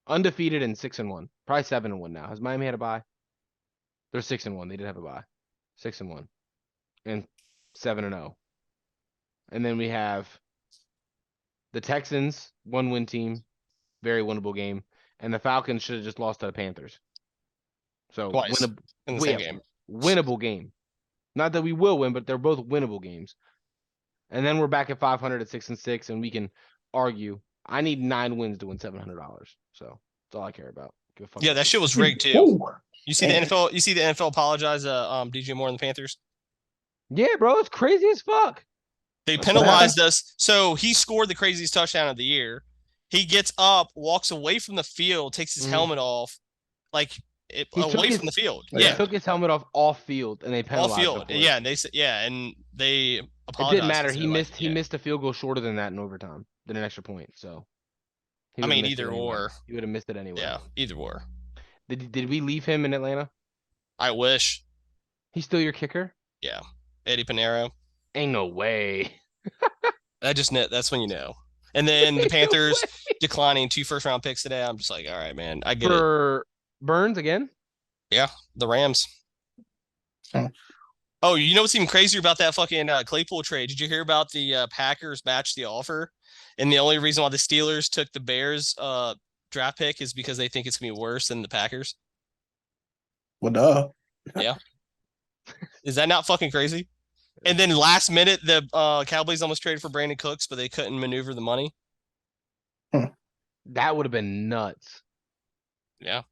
Undefeated and 6-1, probably 7-1 now. Has Miami had a bye? They're 6-1. They did have a bye. 6-1. and 7-0. And then we have the Texans, 1-win team, very winnable game, and the Falcons should have just lost to the Panthers. So Twice in the same game. Winnable game. Not that we will win, but they're both winnable games. And then we're back at 500 at 6-6, and we can argue. I need 9 wins to win $700. So that's all I care about. Give a fuck Yeah, about that shit was rigged too. Ooh. You see the NFL. You see the NFL apologize to DJ Moore and the Panthers. Yeah, bro, it's crazy as fuck. They That's penalized us. So he scored the craziest touchdown of the year. He gets up, walks away from the field, takes his helmet off, like away from the field. He took his helmet off field, and they penalized off field. him for Yeah, it. and they said and they It apologized. didn't matter. Like, He missed a field goal shorter than that in overtime, than an extra point. So I mean, either or. He would have missed it anyway. Yeah, either or. Did we leave him in Atlanta? I wish. He's still your kicker? Yeah, Eddie Pinero. Ain't no way. That's when you know. And then the Panthers declining 2 first-round picks today. I'm just like, all right, man, I get it. Burns again? Yeah, the Rams. Oh. Oh, you know what's even crazier about that fucking Claypool trade? Did you hear about the Packers matched the offer? And the only reason why the Steelers took the Bears draft pick is because they think it's going to be worse than the Packers. Well, duh. Yeah. Is that not fucking crazy? And then last minute, the Cowboys almost traded for Brandon Cooks, but they couldn't maneuver the money. That would have been nuts. Yeah.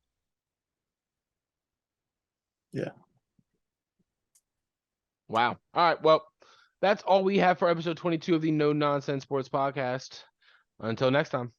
Yeah. Wow. All right. Well, that's all we have for episode 22 of the No Nonsense Sports Podcast. Until next time.